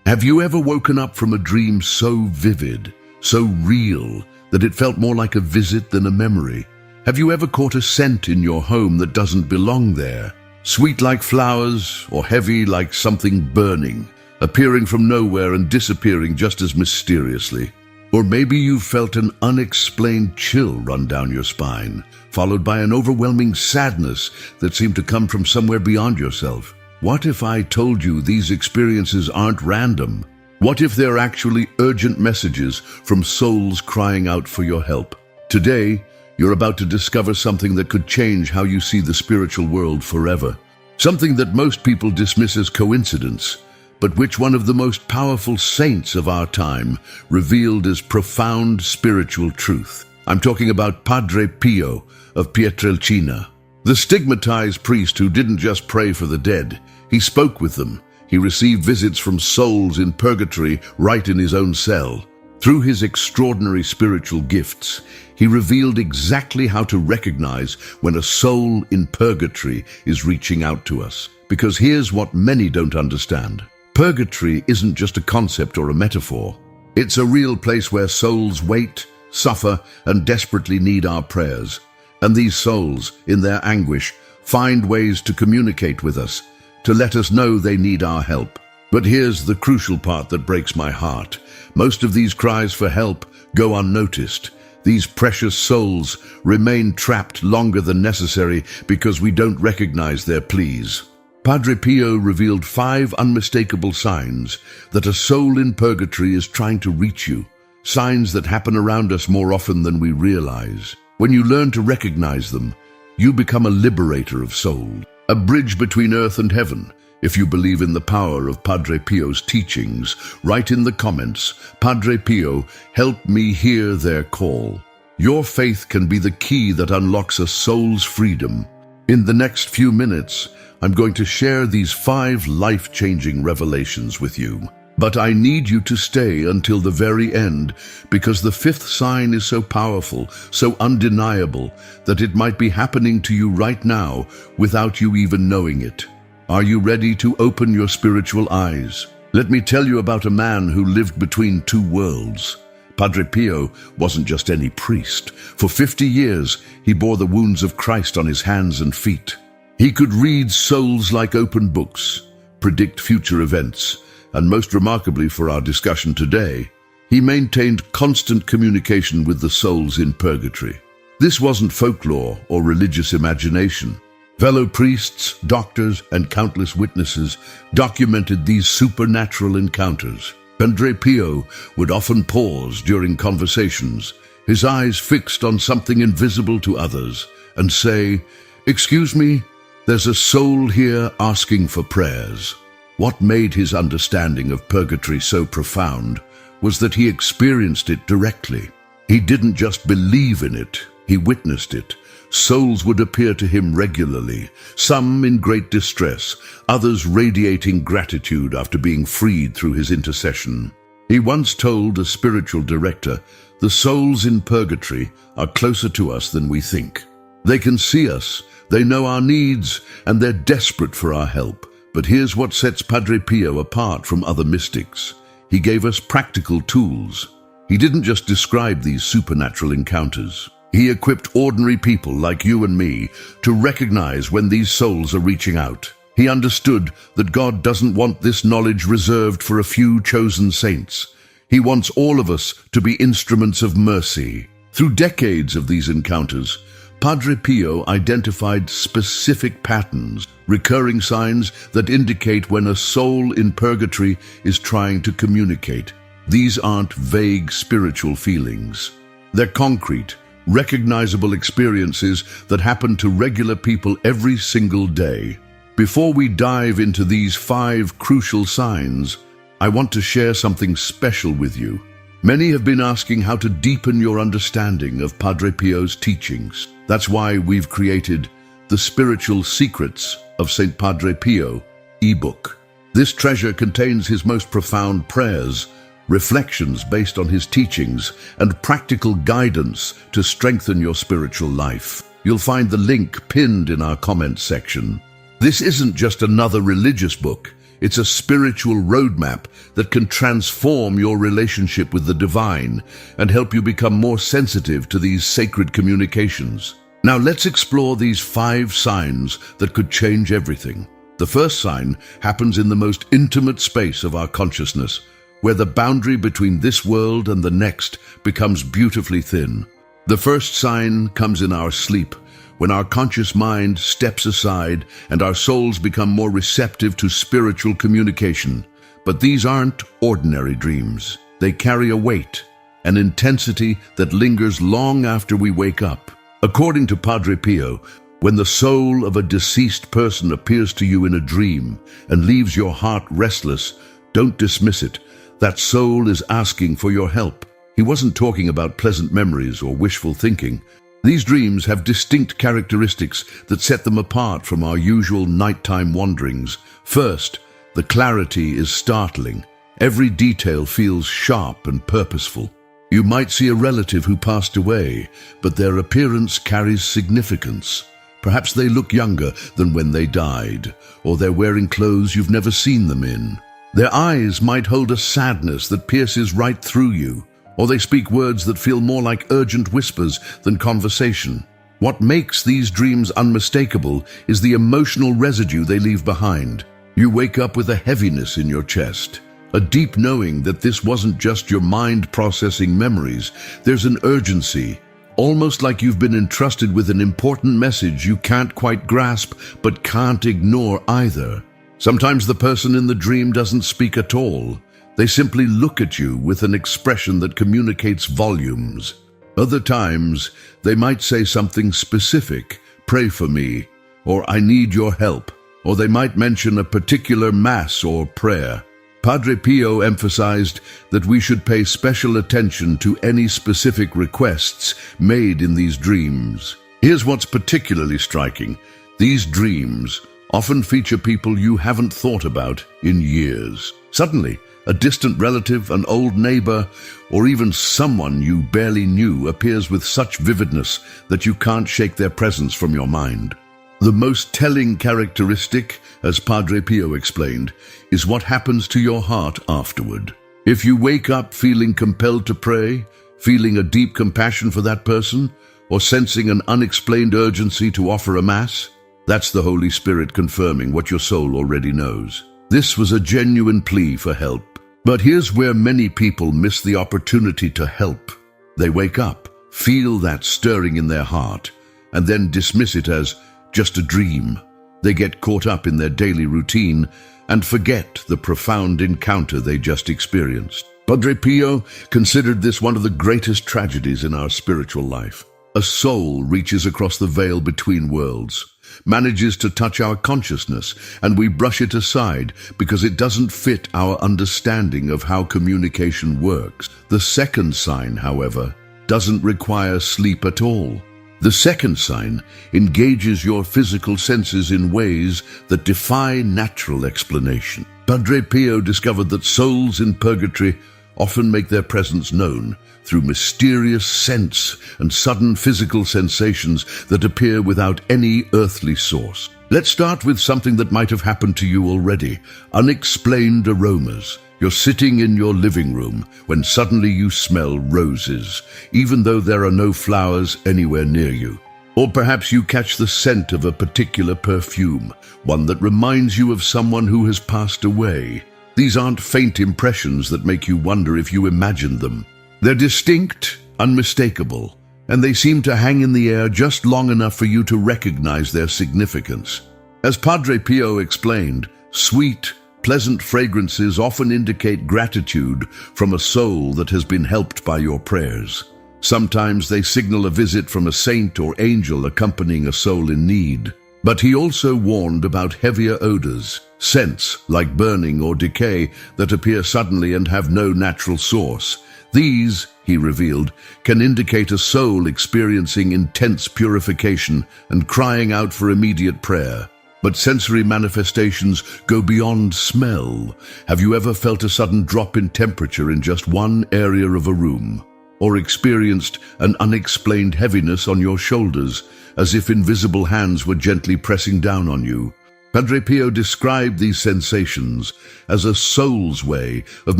Have you ever woken up from a dream so vivid, so real, that it felt more like a visit than a memory? Have you ever caught a scent in your home that doesn't belong there? Sweet like flowers, or heavy like something burning, appearing from nowhere and disappearing just as mysteriously? Or maybe you've felt an unexplained chill run down your spine, followed by an overwhelming sadness that seemed to come from somewhere beyond yourself. What if I told you these experiences aren't random? What if they're actually urgent messages from souls crying out for your help? Today, you're about to discover something that could change how you see the spiritual world forever. Something that most people dismiss as coincidence, but which one of the most powerful saints of our time revealed as profound spiritual truth. I'm talking about Padre Pio of Pietrelcina, the stigmatized priest who didn't just pray for the dead. He spoke with them. He received visits from souls in purgatory right in his own cell. Through his extraordinary spiritual gifts, he revealed exactly how to recognize when a soul in purgatory is reaching out to us. Because here's what many don't understand. Purgatory isn't just a concept or a metaphor. It's a real place where souls wait, suffer, and desperately need our prayers. And these souls, in their anguish, find ways to communicate with us, to let us know they need our help. But here's the crucial part that breaks my heart. Most of these cries for help go unnoticed. These precious souls remain trapped longer than necessary because we don't recognize their pleas. Padre Pio revealed 5 unmistakable signs that a soul in purgatory is trying to reach you. Signs that happen around us more often than we realize. When you learn to recognize them, you become a liberator of souls, a bridge between earth and heaven. If you believe in the power of Padre Pio's teachings, write in the comments, "Padre Pio, help me hear their call." Your faith can be the key that unlocks a soul's freedom. In the next few minutes, I'm going to share these 5 life-changing revelations with you. But I need you to stay until the very end, because the 5th sign is so powerful, so undeniable, that it might be happening to you right now without you even knowing it. Are you ready to open your spiritual eyes? Let me tell you about a man who lived between 2 worlds. Padre Pio wasn't just any priest. For 50 years, he bore the wounds of Christ on his hands and feet. He could read souls like open books, predict future events, and most remarkably for our discussion today, he maintained constant communication with the souls in purgatory. This wasn't folklore or religious imagination. Fellow priests, doctors, and countless witnesses documented these supernatural encounters. Padre Pio would often pause during conversations, his eyes fixed on something invisible to others, and say, "Excuse me, there's a soul here asking for prayers." What made his understanding of purgatory so profound was that he experienced it directly. He didn't just believe in it, he witnessed it. Souls would appear to him regularly, some in great distress, others radiating gratitude after being freed through his intercession. He once told a spiritual director, "The The souls in purgatory are closer to us than we think. They can see us, they know our needs, and they're desperate for our help. But here's what sets Padre Pio apart from other mystics. He gave us practical tools. He didn't just describe these supernatural encounters. He equipped ordinary people like you and me to recognize when these souls are reaching out. He understood that God doesn't want this knowledge reserved for a few chosen saints. He wants all of us to be instruments of mercy. Through decades of these encounters, Padre Pio identified specific patterns, recurring signs that indicate when a soul in purgatory is trying to communicate. These aren't vague spiritual feelings. They're concrete, recognizable experiences that happen to regular people every single day. Before we dive into these 5 crucial signs, I want to share something special with you. Many have been asking how to deepen your understanding of Padre Pio's teachings. That's why we've created The Spiritual Secrets of St. Padre Pio ebook. This treasure contains his most profound prayers, reflections based on his teachings, and practical guidance to strengthen your spiritual life. You'll find the link pinned in our comments section. This isn't just another religious book. It's a spiritual roadmap that can transform your relationship with the divine and help you become more sensitive to these sacred communications. Now let's explore these 5 signs that could change everything. The first sign happens in the most intimate space of our consciousness, where the boundary between this world and the next becomes beautifully thin. The first sign comes in our sleep, when our conscious mind steps aside and our souls become more receptive to spiritual communication. But these aren't ordinary dreams. They carry a weight, an intensity that lingers long after we wake up. According to Padre Pio, when the soul of a deceased person appears to you in a dream and leaves your heart restless, don't dismiss it. That soul is asking for your help. He wasn't talking about pleasant memories or wishful thinking. These dreams have distinct characteristics that set them apart from our usual nighttime wanderings. First, the clarity is startling. Every detail feels sharp and purposeful. You might see a relative who passed away, but their appearance carries significance. Perhaps they look younger than when they died, or they're wearing clothes you've never seen them in. Their eyes might hold a sadness that pierces right through you, or they speak words that feel more like urgent whispers than conversation. What makes these dreams unmistakable is the emotional residue they leave behind. You wake up with a heaviness in your chest, a deep knowing that this wasn't just your mind processing memories. There's an urgency, almost like you've been entrusted with an important message you can't quite grasp but can't ignore either. Sometimes the person in the dream doesn't speak at all. They simply look at you with an expression that communicates volumes. Other times, they might say something specific, "Pray for me," or "I need your help," or they might mention a particular mass or prayer. Padre Pio emphasized that we should pay special attention to any specific requests made in these dreams. Here's what's particularly striking. These dreams often feature people you haven't thought about in years. Suddenly, a distant relative, an old neighbor, or even someone you barely knew appears with such vividness that you can't shake their presence from your mind. The most telling characteristic, as Padre Pio explained, is what happens to your heart afterward. If you wake up feeling compelled to pray, feeling a deep compassion for that person, or sensing an unexplained urgency to offer a mass, that's the Holy Spirit confirming what your soul already knows. This was a genuine plea for help. But here's where many people miss the opportunity to help. They wake up, feel that stirring in their heart, and then dismiss it as just a dream. They get caught up in their daily routine and forget the profound encounter they just experienced. Padre Pio considered this one of the greatest tragedies in our spiritual life. A soul reaches across the veil between worlds, manages to touch our consciousness, and we brush it aside because it doesn't fit our understanding of how communication works. The second sign, however, doesn't require sleep at all. The second sign engages your physical senses in ways that defy natural explanation. Padre Pio discovered that souls in purgatory often make their presence known through mysterious sense and sudden physical sensations that appear without any earthly source. Let's start with something that might have happened to you already: unexplained aromas. You're sitting in your living room when suddenly you smell roses, even though there are no flowers anywhere near you. Or perhaps you catch the scent of a particular perfume, one that reminds you of someone who has passed away. These aren't faint impressions that make you wonder if you imagined them. They're distinct, unmistakable, and they seem to hang in the air just long enough for you to recognize their significance. As Padre Pio explained, sweet, pleasant fragrances often indicate gratitude from a soul that has been helped by your prayers. Sometimes they signal a visit from a saint or angel accompanying a soul in need. But he also warned about heavier odors, scents like burning or decay that appear suddenly and have no natural source. These, he revealed, can indicate a soul experiencing intense purification and crying out for immediate prayer. But sensory manifestations go beyond smell. Have you ever felt a sudden drop in temperature in just one area of a room? Or experienced an unexplained heaviness on your shoulders, as if invisible hands were gently pressing down on you? Padre Pio described these sensations as a soul's way of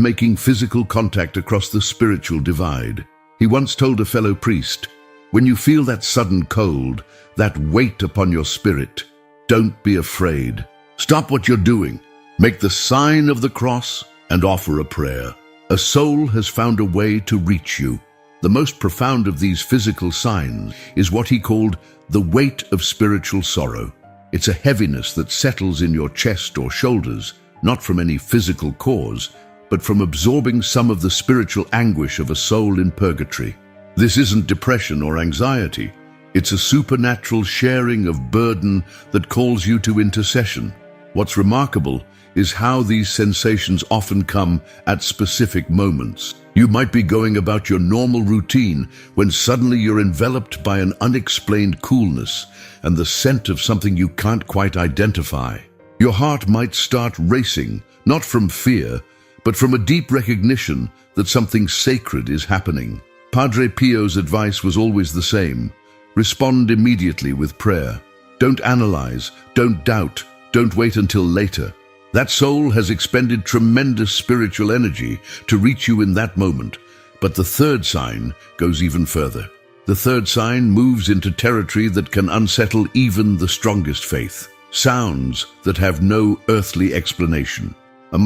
making physical contact across the spiritual divide. He once told a fellow priest, "When you feel that sudden cold, that weight upon your spirit, don't be afraid. Stop what you're doing. Make the sign of the cross and offer a prayer. A soul has found a way to reach you." The most profound of these physical signs is what he called the weight of spiritual sorrow. It's a heaviness that settles in your chest or shoulders, not from any physical cause, but from absorbing some of the spiritual anguish of a soul in purgatory. This isn't depression or anxiety. It's a supernatural sharing of burden that calls you to intercession. What's remarkable is how these sensations often come at specific moments. You might be going about your normal routine when suddenly you're enveloped by an unexplained coolness and the scent of something you can't quite identify. Your heart might start racing, not from fear, but from a deep recognition that something sacred is happening. Padre Pio's advice was always the same: respond immediately with prayer. Don't analyze, don't doubt, don't wait until later. That soul has expended tremendous spiritual energy to reach you in that moment. But the third sign goes even further. The third sign moves into territory that can unsettle even the strongest faith. Sounds that have no earthly explanation.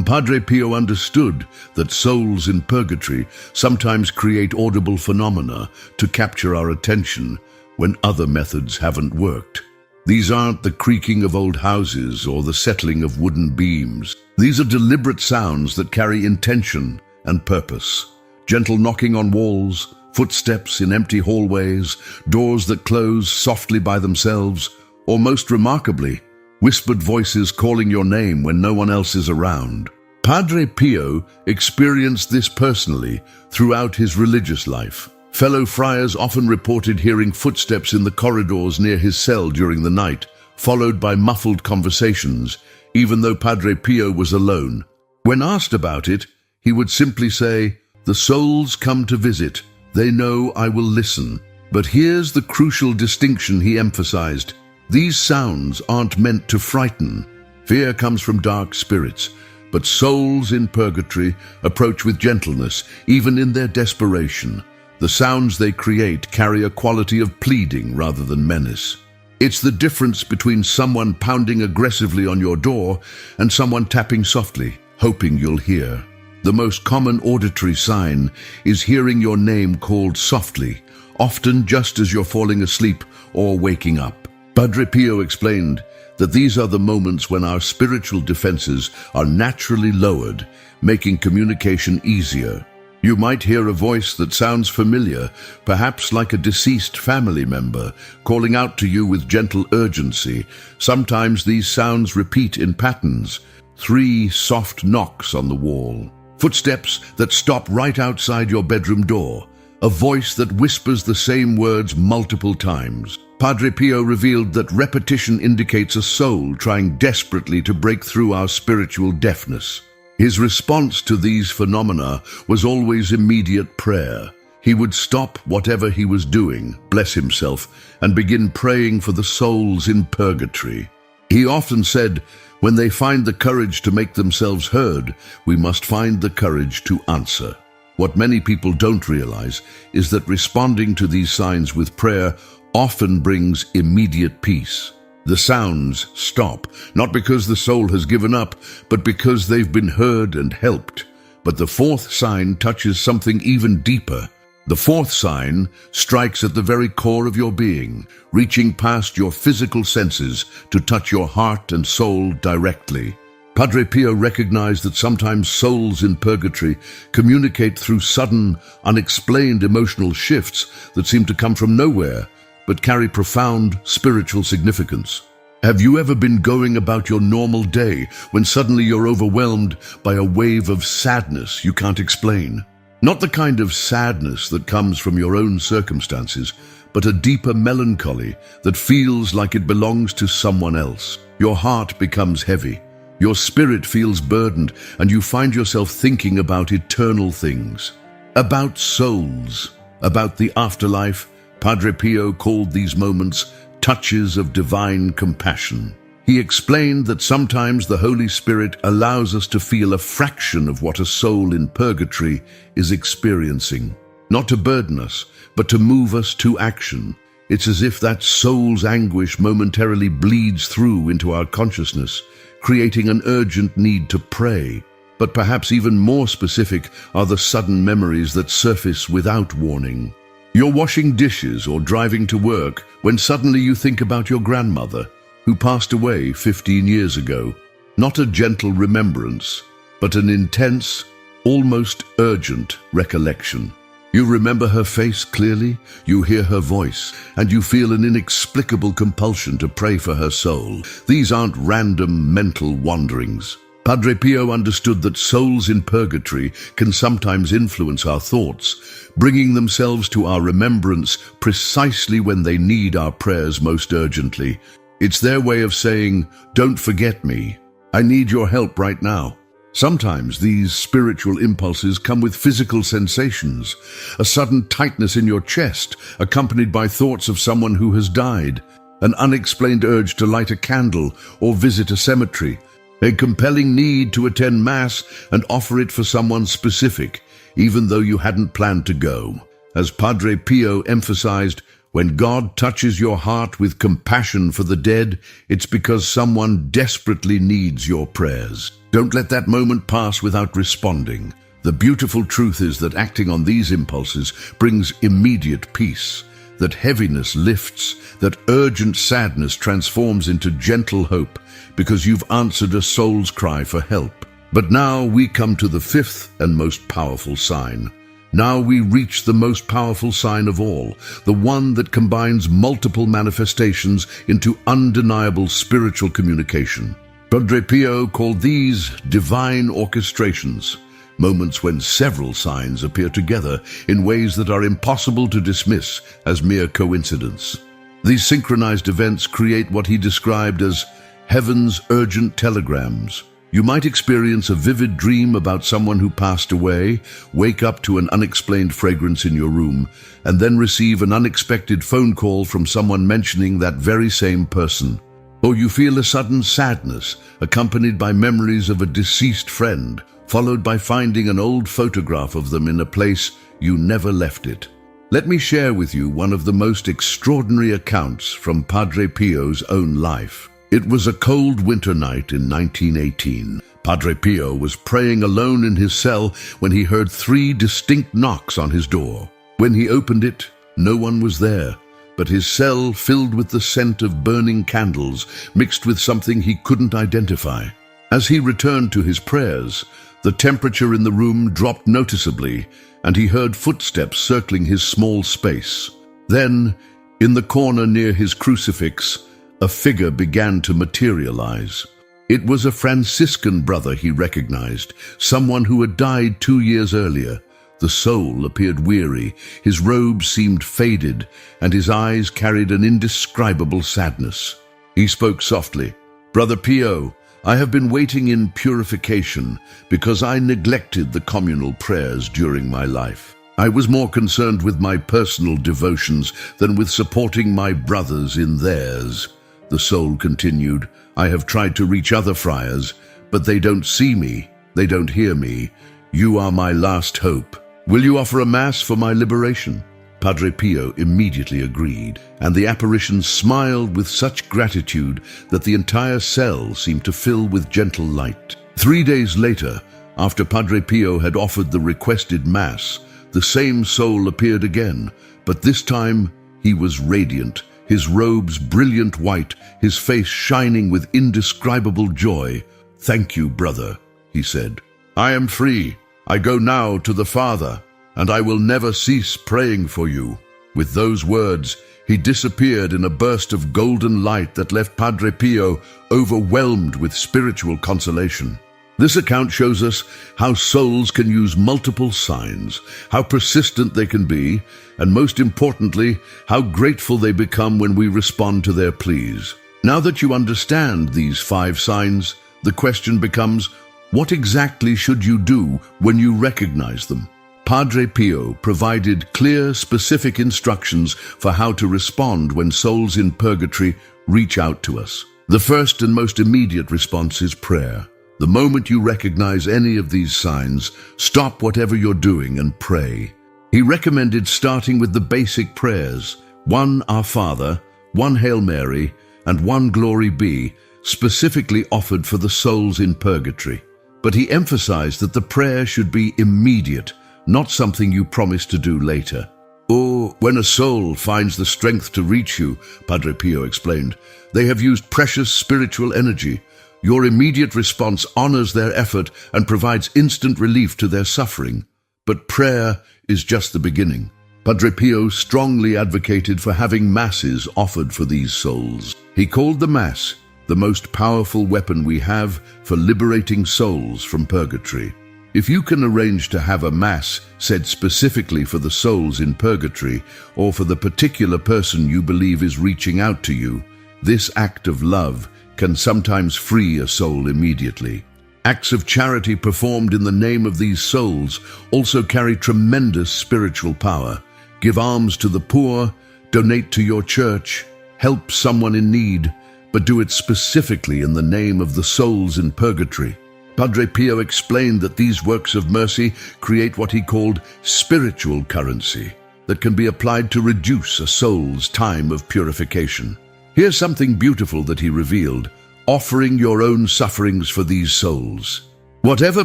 Padre Pio understood that souls in purgatory sometimes create audible phenomena to capture our attention when other methods haven't worked. These aren't the creaking of old houses or the settling of wooden beams. These are deliberate sounds that carry intention and purpose. Gentle knocking on walls, footsteps in empty hallways, doors that close softly by themselves, or most remarkably, whispered voices calling your name when no one else is around. Padre Pio experienced this personally throughout his religious life. Fellow friars often reported hearing footsteps in the corridors near his cell during the night, followed by muffled conversations, even though Padre Pio was alone. When asked about it, he would simply say, "The souls come to visit. They know I will listen." But here's the crucial distinction he emphasized. These sounds aren't meant to frighten. Fear comes from dark spirits, but souls in purgatory approach with gentleness, even in their desperation. The sounds they create carry a quality of pleading rather than menace. It's the difference between someone pounding aggressively on your door and someone tapping softly, hoping you'll hear. The most common auditory sign is hearing your name called softly, often just as you're falling asleep or waking up. Padre Pio explained that these are the moments when our spiritual defenses are naturally lowered, making communication easier. You might hear a voice that sounds familiar, perhaps like a deceased family member, calling out to you with gentle urgency. Sometimes these sounds repeat in patterns. 3 soft knocks on the wall. Footsteps that stop right outside your bedroom door. A voice that whispers the same words multiple times. Padre Pio revealed that repetition indicates a soul trying desperately to break through our spiritual deafness. His response to these phenomena was always immediate prayer. He would stop whatever he was doing, bless himself, and begin praying for the souls in purgatory. He often said, when they find the courage to make themselves heard, we must find the courage to answer. What many people don't realize is that responding to these signs with prayer often brings immediate peace. The sounds stop, not because the soul has given up, but because they've been heard and helped. But the fourth sign touches something even deeper. The fourth sign strikes at the very core of your being, reaching past your physical senses to touch your heart and soul directly. Padre Pio recognized that sometimes souls in purgatory communicate through sudden, unexplained emotional shifts that seem to come from nowhere, but carry profound spiritual significance. Have you ever been going about your normal day when suddenly you're overwhelmed by a wave of sadness you can't explain? Not the kind of sadness that comes from your own circumstances, but a deeper melancholy that feels like it belongs to someone else. Your heart becomes heavy, your spirit feels burdened, and you find yourself thinking about eternal things, about souls, about the afterlife. Padre Pio called these moments touches of divine compassion. He explained that sometimes the Holy Spirit allows us to feel a fraction of what a soul in purgatory is experiencing, not to burden us, but to move us to action. It's as if that soul's anguish momentarily bleeds through into our consciousness, creating an urgent need to pray. But perhaps even more specific are the sudden memories that surface without warning. You're washing dishes or driving to work when suddenly you think about your grandmother, who passed away 15 years ago. Not a gentle remembrance, but an intense, almost urgent recollection. You remember her face clearly, you hear her voice, and you feel an inexplicable compulsion to pray for her soul. These aren't random mental wanderings. Padre Pio understood that souls in purgatory can sometimes influence our thoughts, bringing themselves to our remembrance precisely when they need our prayers most urgently. It's their way of saying, "Don't forget me. I need your help right now." Sometimes these spiritual impulses come with physical sensations, a sudden tightness in your chest, accompanied by thoughts of someone who has died, an unexplained urge to light a candle or visit a cemetery, a compelling need to attend Mass and offer it for someone specific, even though you hadn't planned to go. As Padre Pio emphasized, when God touches your heart with compassion for the dead, it's because someone desperately needs your prayers. Don't let that moment pass without responding. The beautiful truth is that acting on these impulses brings immediate peace, that heaviness lifts, that urgent sadness transforms into gentle hope, because you've answered a soul's cry for help. But now we come to the fifth and most powerful sign. Now we reach the most powerful sign of all, the one that combines multiple manifestations into undeniable spiritual communication. Padre Pio called these divine orchestrations, moments when several signs appear together in ways that are impossible to dismiss as mere coincidence. These synchronized events create what he described as heaven's urgent telegrams. You might experience a vivid dream about someone who passed away, wake up to an unexplained fragrance in your room, and then receive an unexpected phone call from someone mentioning that very same person. Or you feel a sudden sadness, accompanied by memories of a deceased friend, followed by finding an old photograph of them in a place you never left it. Let me share with you one of the most extraordinary accounts from Padre Pio's own life. It was a cold winter night in 1918. Padre Pio was praying alone in his cell when he heard 3 distinct knocks on his door. When he opened it, no one was there, but his cell filled with the scent of burning candles mixed with something he couldn't identify. As he returned to his prayers, the temperature in the room dropped noticeably, and he heard footsteps circling his small space. Then, in the corner near his crucifix, a figure began to materialize. It was a Franciscan brother he recognized, someone who had died 2 years earlier. The soul appeared weary, his robes seemed faded, and his eyes carried an indescribable sadness. He spoke softly. "Brother Pio, I have been waiting in purification because I neglected the communal prayers during my life. I was more concerned with my personal devotions than with supporting my brothers in theirs. The soul continued, I have tried to reach other friars, but they don't see me, they don't hear me. You are my last hope. Will you offer a mass for my liberation? Padre Pio immediately agreed, and the apparition smiled with such gratitude that the entire cell seemed to fill with gentle light. 3 days later, after Padre Pio had offered the requested mass, the same soul appeared again, but this time he was radiant, his robes brilliant white, his face shining with indescribable joy. Thank you, brother, he said. I am free. I go now to the Father, and I will never cease praying for you. With those words, he disappeared in a burst of golden light that left Padre Pio overwhelmed with spiritual consolation. This account shows us how souls can use multiple signs, how persistent they can be, and most importantly, how grateful they become when we respond to their pleas. Now that you understand these 5 signs, the question becomes, what exactly should you do when you recognize them? Padre Pio provided clear, specific instructions for how to respond when souls in purgatory reach out to us. The first and most immediate response is prayer. The moment you recognize any of these signs, stop whatever you're doing and pray. He recommended starting with the basic prayers, 1 Our Father, 1 Hail Mary, and 1 Glory Be, specifically offered for the souls in purgatory. But he emphasized that the prayer should be immediate, not something you promise to do later. Or when a soul finds the strength to reach you, Padre Pio explained, they have used precious spiritual energy. Your immediate response honors their effort and provides instant relief to their suffering. But prayer is just the beginning. Padre Pio strongly advocated for having masses offered for these souls. He called the Mass the most powerful weapon we have for liberating souls from purgatory. If you can arrange to have a Mass said specifically for the souls in purgatory or for the particular person you believe is reaching out to you, this act of love can sometimes free a soul immediately. Acts of charity performed in the name of these souls also carry tremendous spiritual power. Give alms to the poor, donate to your church, help someone in need, but do it specifically in the name of the souls in purgatory. Padre Pio explained that these works of mercy create what he called spiritual currency that can be applied to reduce a soul's time of purification. Here's something beautiful that he revealed, offering your own sufferings for these souls. Whatever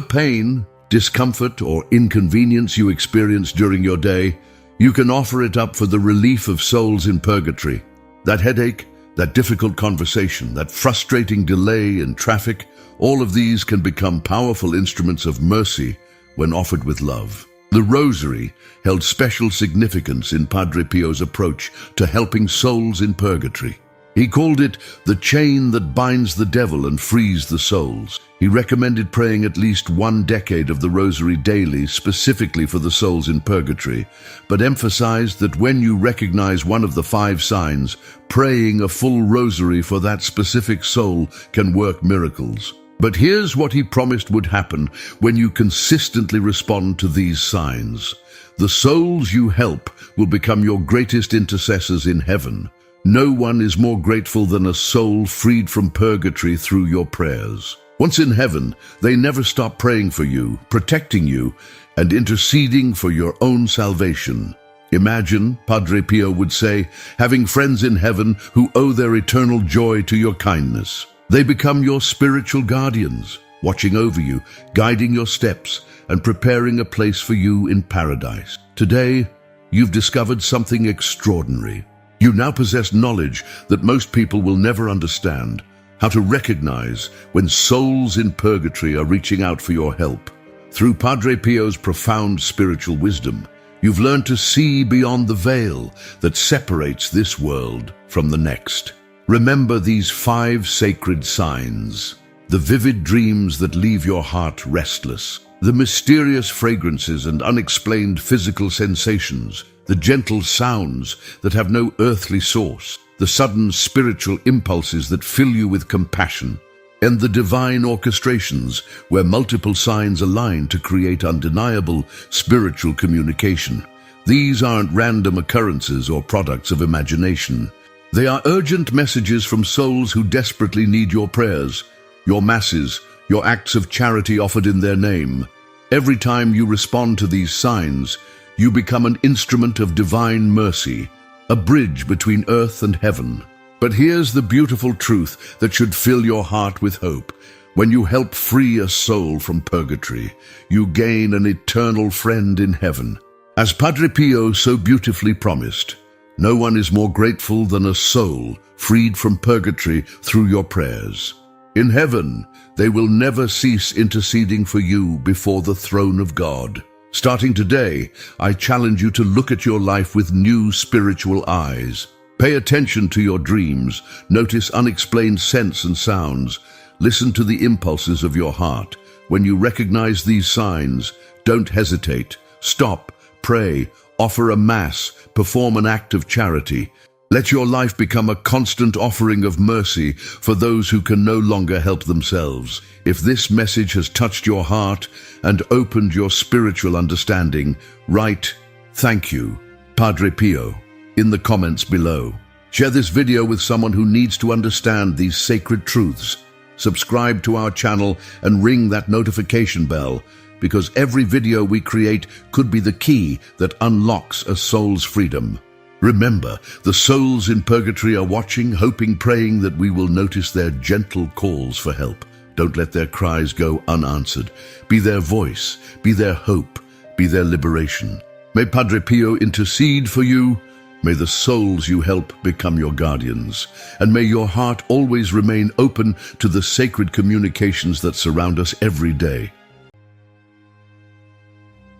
pain, discomfort, or inconvenience you experience during your day, you can offer it up for the relief of souls in purgatory. That headache, that difficult conversation, that frustrating delay in traffic, all of these can become powerful instruments of mercy when offered with love. The Rosary held special significance in Padre Pio's approach to helping souls in purgatory. He called it the chain that binds the devil and frees the souls. He recommended praying at least 1 decade of the Rosary daily specifically for the souls in purgatory, but emphasized that when you recognize one of the 5 signs, praying a full Rosary for that specific soul can work miracles. But here's what he promised would happen when you consistently respond to these signs. The souls you help will become your greatest intercessors in heaven. No one is more grateful than a soul freed from purgatory through your prayers. Once in heaven, they never stop praying for you, protecting you, and interceding for your own salvation. Imagine, Padre Pio would say, having friends in heaven who owe their eternal joy to your kindness. They become your spiritual guardians, watching over you, guiding your steps, and preparing a place for you in paradise. Today, you've discovered something extraordinary. You now possess knowledge that most people will never understand, how to recognize when souls in purgatory are reaching out for your help. Through Padre Pio's profound spiritual wisdom, you've learned to see beyond the veil that separates this world from the next. Remember these 5 sacred signs: the vivid dreams that leave your heart restless, the mysterious fragrances and unexplained physical sensations, the gentle sounds that have no earthly source, the sudden spiritual impulses that fill you with compassion. and the divine orchestrations, where multiple signs align to create undeniable spiritual communication. These aren't random occurrences or products of imagination. They are urgent messages from souls who desperately need your prayers, your masses, your acts of charity offered in their name. Every time you respond to these signs, you become an instrument of divine mercy, a bridge between earth and heaven. But here's the beautiful truth that should fill your heart with hope. When you help free a soul from purgatory, you gain an eternal friend in heaven. As Padre Pio so beautifully promised, no one is more grateful than a soul freed from purgatory through your prayers. In heaven, they will never cease interceding for you before the throne of God. Starting today, I challenge you to look at your life with new spiritual eyes. Pay attention to your dreams, notice unexplained scents and sounds, listen to the impulses of your heart. When you recognize these signs, don't hesitate. Stop, pray, offer a mass, perform an act of charity. Let your life become a constant offering of mercy for those who can no longer help themselves. If this message has touched your heart and opened your spiritual understanding, write, "Thank you, Padre Pio," in the comments below. Share this video with someone who needs to understand these sacred truths. Subscribe to our channel and ring that notification bell, because every video we create could be the key that unlocks a soul's freedom. Remember, the souls in purgatory are watching, hoping, praying that we will notice their gentle calls for help. Don't let their cries go unanswered. Be their voice, be their hope, be their liberation. May Padre Pio intercede for you. May the souls you help become your guardians. And may your heart always remain open to the sacred communications that surround us every day.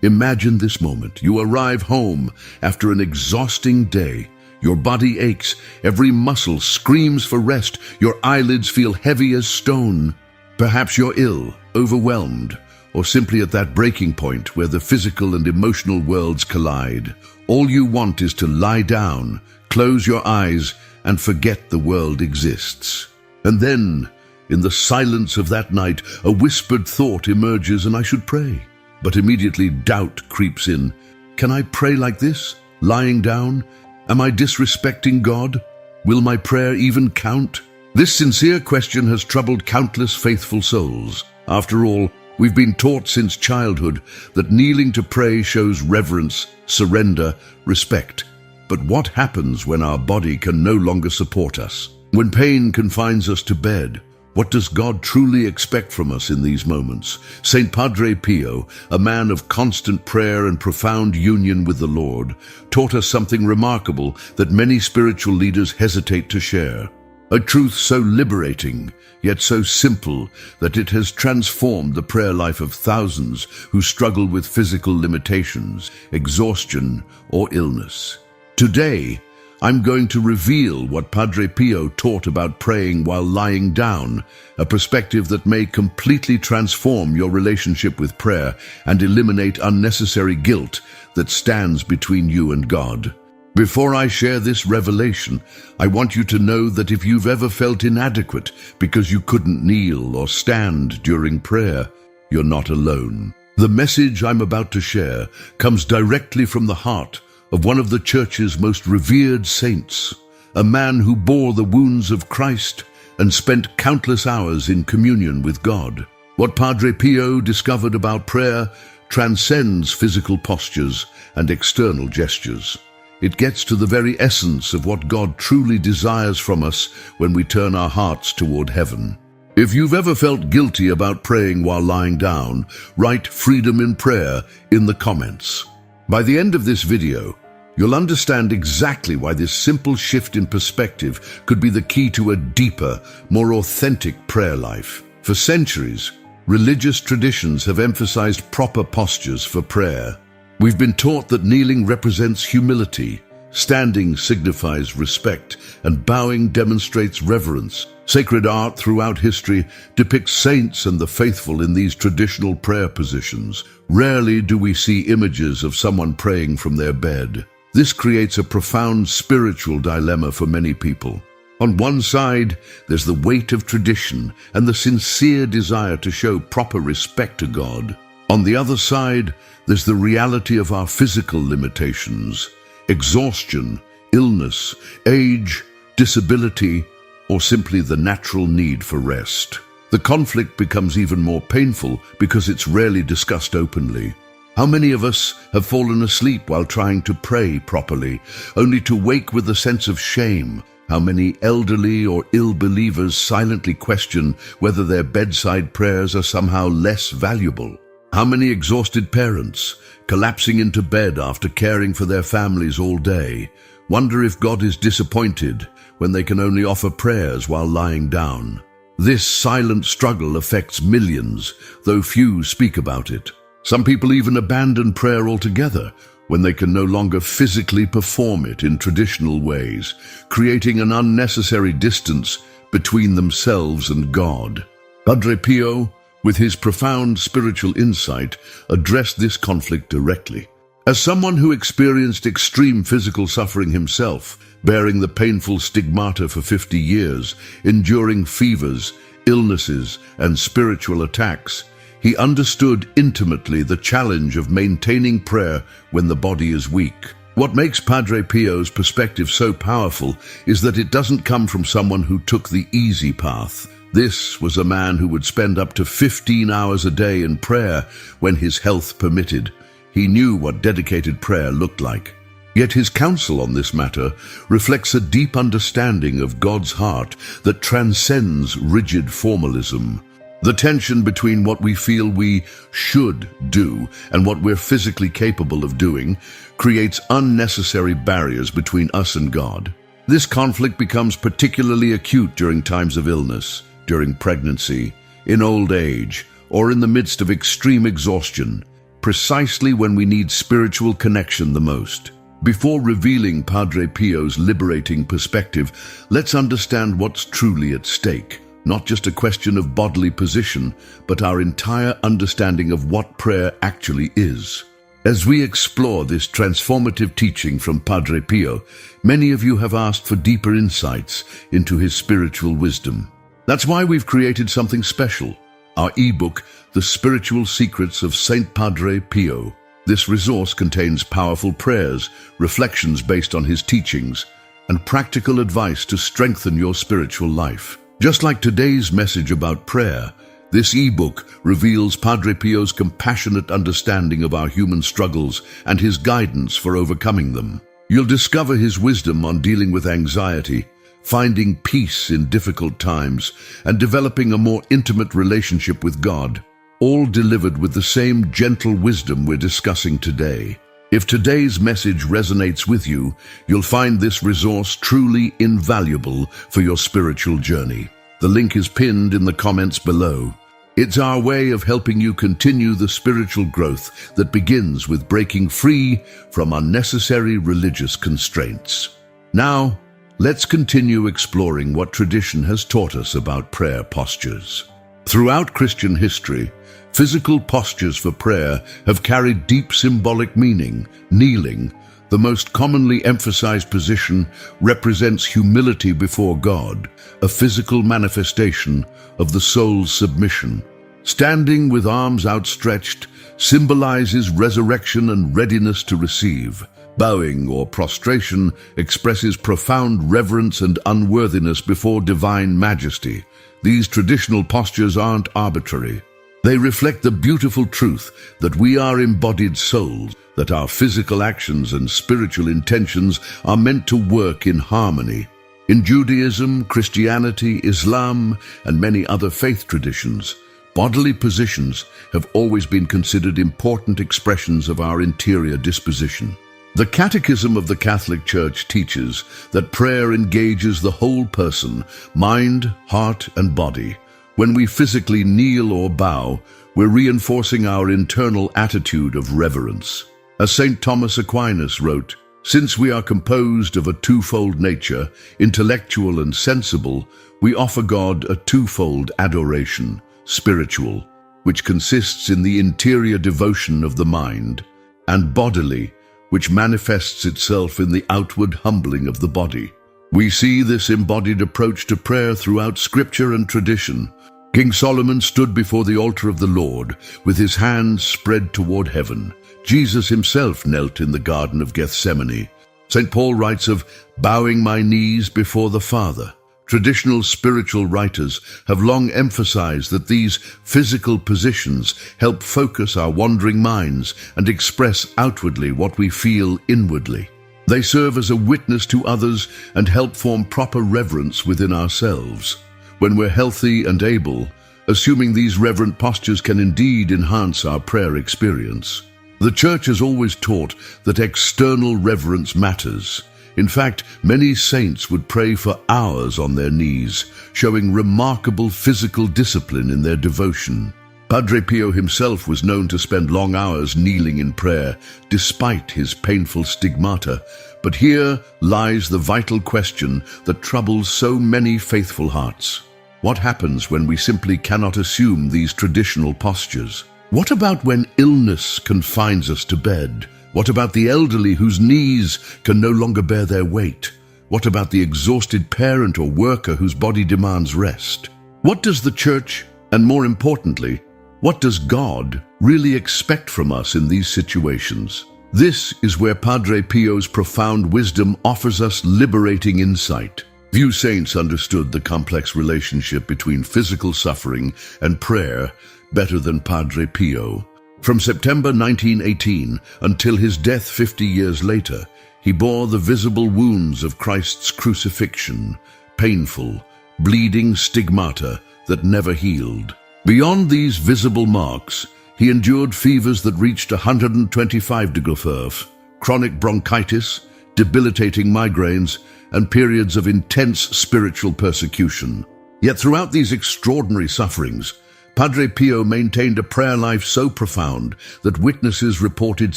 Imagine this moment. You arrive home after an exhausting day. Your body aches, every muscle screams for rest, your eyelids feel heavy as stone. Perhaps you're ill, overwhelmed, or simply at that breaking point where the physical and emotional worlds collide. All you want is to lie down, close your eyes, and forget the world exists. And then, in the silence of that night, a whispered thought emerges, and I should pray. But immediately doubt creeps in. Can I pray like this, lying down? Am I disrespecting God? Will my prayer even count? This sincere question has troubled countless faithful souls. After all, we've been taught since childhood that kneeling to pray shows reverence, surrender, respect. But what happens when our body can no longer support us? When pain confines us to bed? What does God truly expect from us in these moments? Saint Padre Pio, a man of constant prayer and profound union with the Lord, taught us something remarkable that many spiritual leaders hesitate to share. A truth so liberating, yet so simple, that it has transformed the prayer life of thousands who struggle with physical limitations, exhaustion, or illness. Today, I'm going to reveal what Padre Pio taught about praying while lying down, a perspective that may completely transform your relationship with prayer and eliminate unnecessary guilt that stands between you and God. Before I share this revelation, I want you to know that if you've ever felt inadequate because you couldn't kneel or stand during prayer, you're not alone. The message I'm about to share comes directly from the heart of one of the Church's most revered saints, a man who bore the wounds of Christ and spent countless hours in communion with God. What Padre Pio discovered about prayer transcends physical postures and external gestures. It gets to the very essence of what God truly desires from us when we turn our hearts toward heaven. If you've ever felt guilty about praying while lying down, write "freedom in prayer" in the comments. By the end of this video, you'll understand exactly why this simple shift in perspective could be the key to a deeper, more authentic prayer life. For centuries, religious traditions have emphasized proper postures for prayer. We've been taught that kneeling represents humility, standing signifies respect, and bowing demonstrates reverence. Sacred art throughout history depicts saints and the faithful in these traditional prayer positions. Rarely do we see images of someone praying from their bed. This creates a profound spiritual dilemma for many people. On one side, there's the weight of tradition and the sincere desire to show proper respect to God. On the other side, there's the reality of our physical limitations, exhaustion, illness, age, disability, or simply the natural need for rest. The conflict becomes even more painful because it's rarely discussed openly. How many of us have fallen asleep while trying to pray properly, only to wake with a sense of shame? How many elderly or ill believers silently question whether their bedside prayers are somehow less valuable? How many exhausted parents, collapsing into bed after caring for their families all day, wonder if God is disappointed when they can only offer prayers while lying down? This silent struggle affects millions, though few speak about it. Some people even abandon prayer altogether when they can no longer physically perform it in traditional ways, creating an unnecessary distance between themselves and God. Padre Pio, with his profound spiritual insight, addressed this conflict directly. As someone who experienced extreme physical suffering himself, bearing the painful stigmata for 50 years, enduring fevers, illnesses, and spiritual attacks, he understood intimately the challenge of maintaining prayer when the body is weak. What makes Padre Pio's perspective so powerful is that it doesn't come from someone who took the easy path. This was a man who would spend up to 15 hours a day in prayer when his health permitted. He knew what dedicated prayer looked like. Yet his counsel on this matter reflects a deep understanding of God's heart that transcends rigid formalism. The tension between what we feel we should do and what we're physically capable of doing creates unnecessary barriers between us and God. This conflict becomes particularly acute during times of illness, during pregnancy, in old age, or in the midst of extreme exhaustion, precisely when we need spiritual connection the most. Before revealing Padre Pio's liberating perspective, let's understand what's truly at stake. Not just a question of bodily position, but our entire understanding of what prayer actually is. As we explore this transformative teaching from Padre Pio, many of you have asked for deeper insights into his spiritual wisdom. That's why we've created something special, our ebook, The Spiritual Secrets of Saint Padre Pio. This resource contains powerful prayers, reflections based on his teachings, and practical advice to strengthen your spiritual life. Just like today's message about prayer, this ebook reveals Padre Pio's compassionate understanding of our human struggles and his guidance for overcoming them. You'll discover his wisdom on dealing with anxiety, finding peace in difficult times, and developing a more intimate relationship with God, all delivered with the same gentle wisdom we're discussing today. If today's message resonates with you, you'll find this resource truly invaluable for your spiritual journey. The link is pinned in the comments below. It's our way of helping you continue the spiritual growth that begins with breaking free from unnecessary religious constraints. Now, let's continue exploring what tradition has taught us about prayer postures. Throughout Christian history, physical postures for prayer have carried deep symbolic meaning. Kneeling, the most commonly emphasized position, represents humility before God, a physical manifestation of the soul's submission. Standing with arms outstretched symbolizes resurrection and readiness to receive. Bowing or prostration expresses profound reverence and unworthiness before divine majesty. These traditional postures aren't arbitrary. They reflect the beautiful truth that we are embodied souls, that our physical actions and spiritual intentions are meant to work in harmony. In Judaism, Christianity, Islam, and many other faith traditions, bodily positions have always been considered important expressions of our interior disposition. The Catechism of the Catholic Church teaches that prayer engages the whole person, mind, heart, and body. When we physically kneel or bow, we're reinforcing our internal attitude of reverence. As St. Thomas Aquinas wrote, "Since we are composed of a twofold nature, intellectual and sensible, we offer God a twofold adoration, spiritual, which consists in the interior devotion of the mind, and bodily, which manifests itself in the outward humbling of the body." We see this embodied approach to prayer throughout Scripture and tradition. King Solomon stood before the altar of the Lord with his hands spread toward heaven. Jesus himself knelt in the Garden of Gethsemane. St. Paul writes of bowing my knees before the Father. Traditional spiritual writers have long emphasized that these physical positions help focus our wandering minds and express outwardly what we feel inwardly. They serve as a witness to others and help form proper reverence within ourselves. When we're healthy and able, assuming these reverent postures can indeed enhance our prayer experience. The Church has always taught that external reverence matters. In fact, many saints would pray for hours on their knees, showing remarkable physical discipline in their devotion. Padre Pio himself was known to spend long hours kneeling in prayer, despite his painful stigmata. But here lies the vital question that troubles so many faithful hearts. What happens when we simply cannot assume these traditional postures? What about when illness confines us to bed? What about the elderly whose knees can no longer bear their weight? What about the exhausted parent or worker whose body demands rest? What does the Church, and more importantly, what does God really expect from us in these situations? This is where Padre Pio's profound wisdom offers us liberating insight. Few saints understood the complex relationship between physical suffering and prayer better than Padre Pio. From September 1918 until his death 50 years later, he bore the visible wounds of Christ's crucifixion, painful, bleeding stigmata that never healed. Beyond these visible marks, he endured fevers that reached 125 degrees Celsius, chronic bronchitis, debilitating migraines, and periods of intense spiritual persecution. Yet throughout these extraordinary sufferings, Padre Pio maintained a prayer life so profound that witnesses reported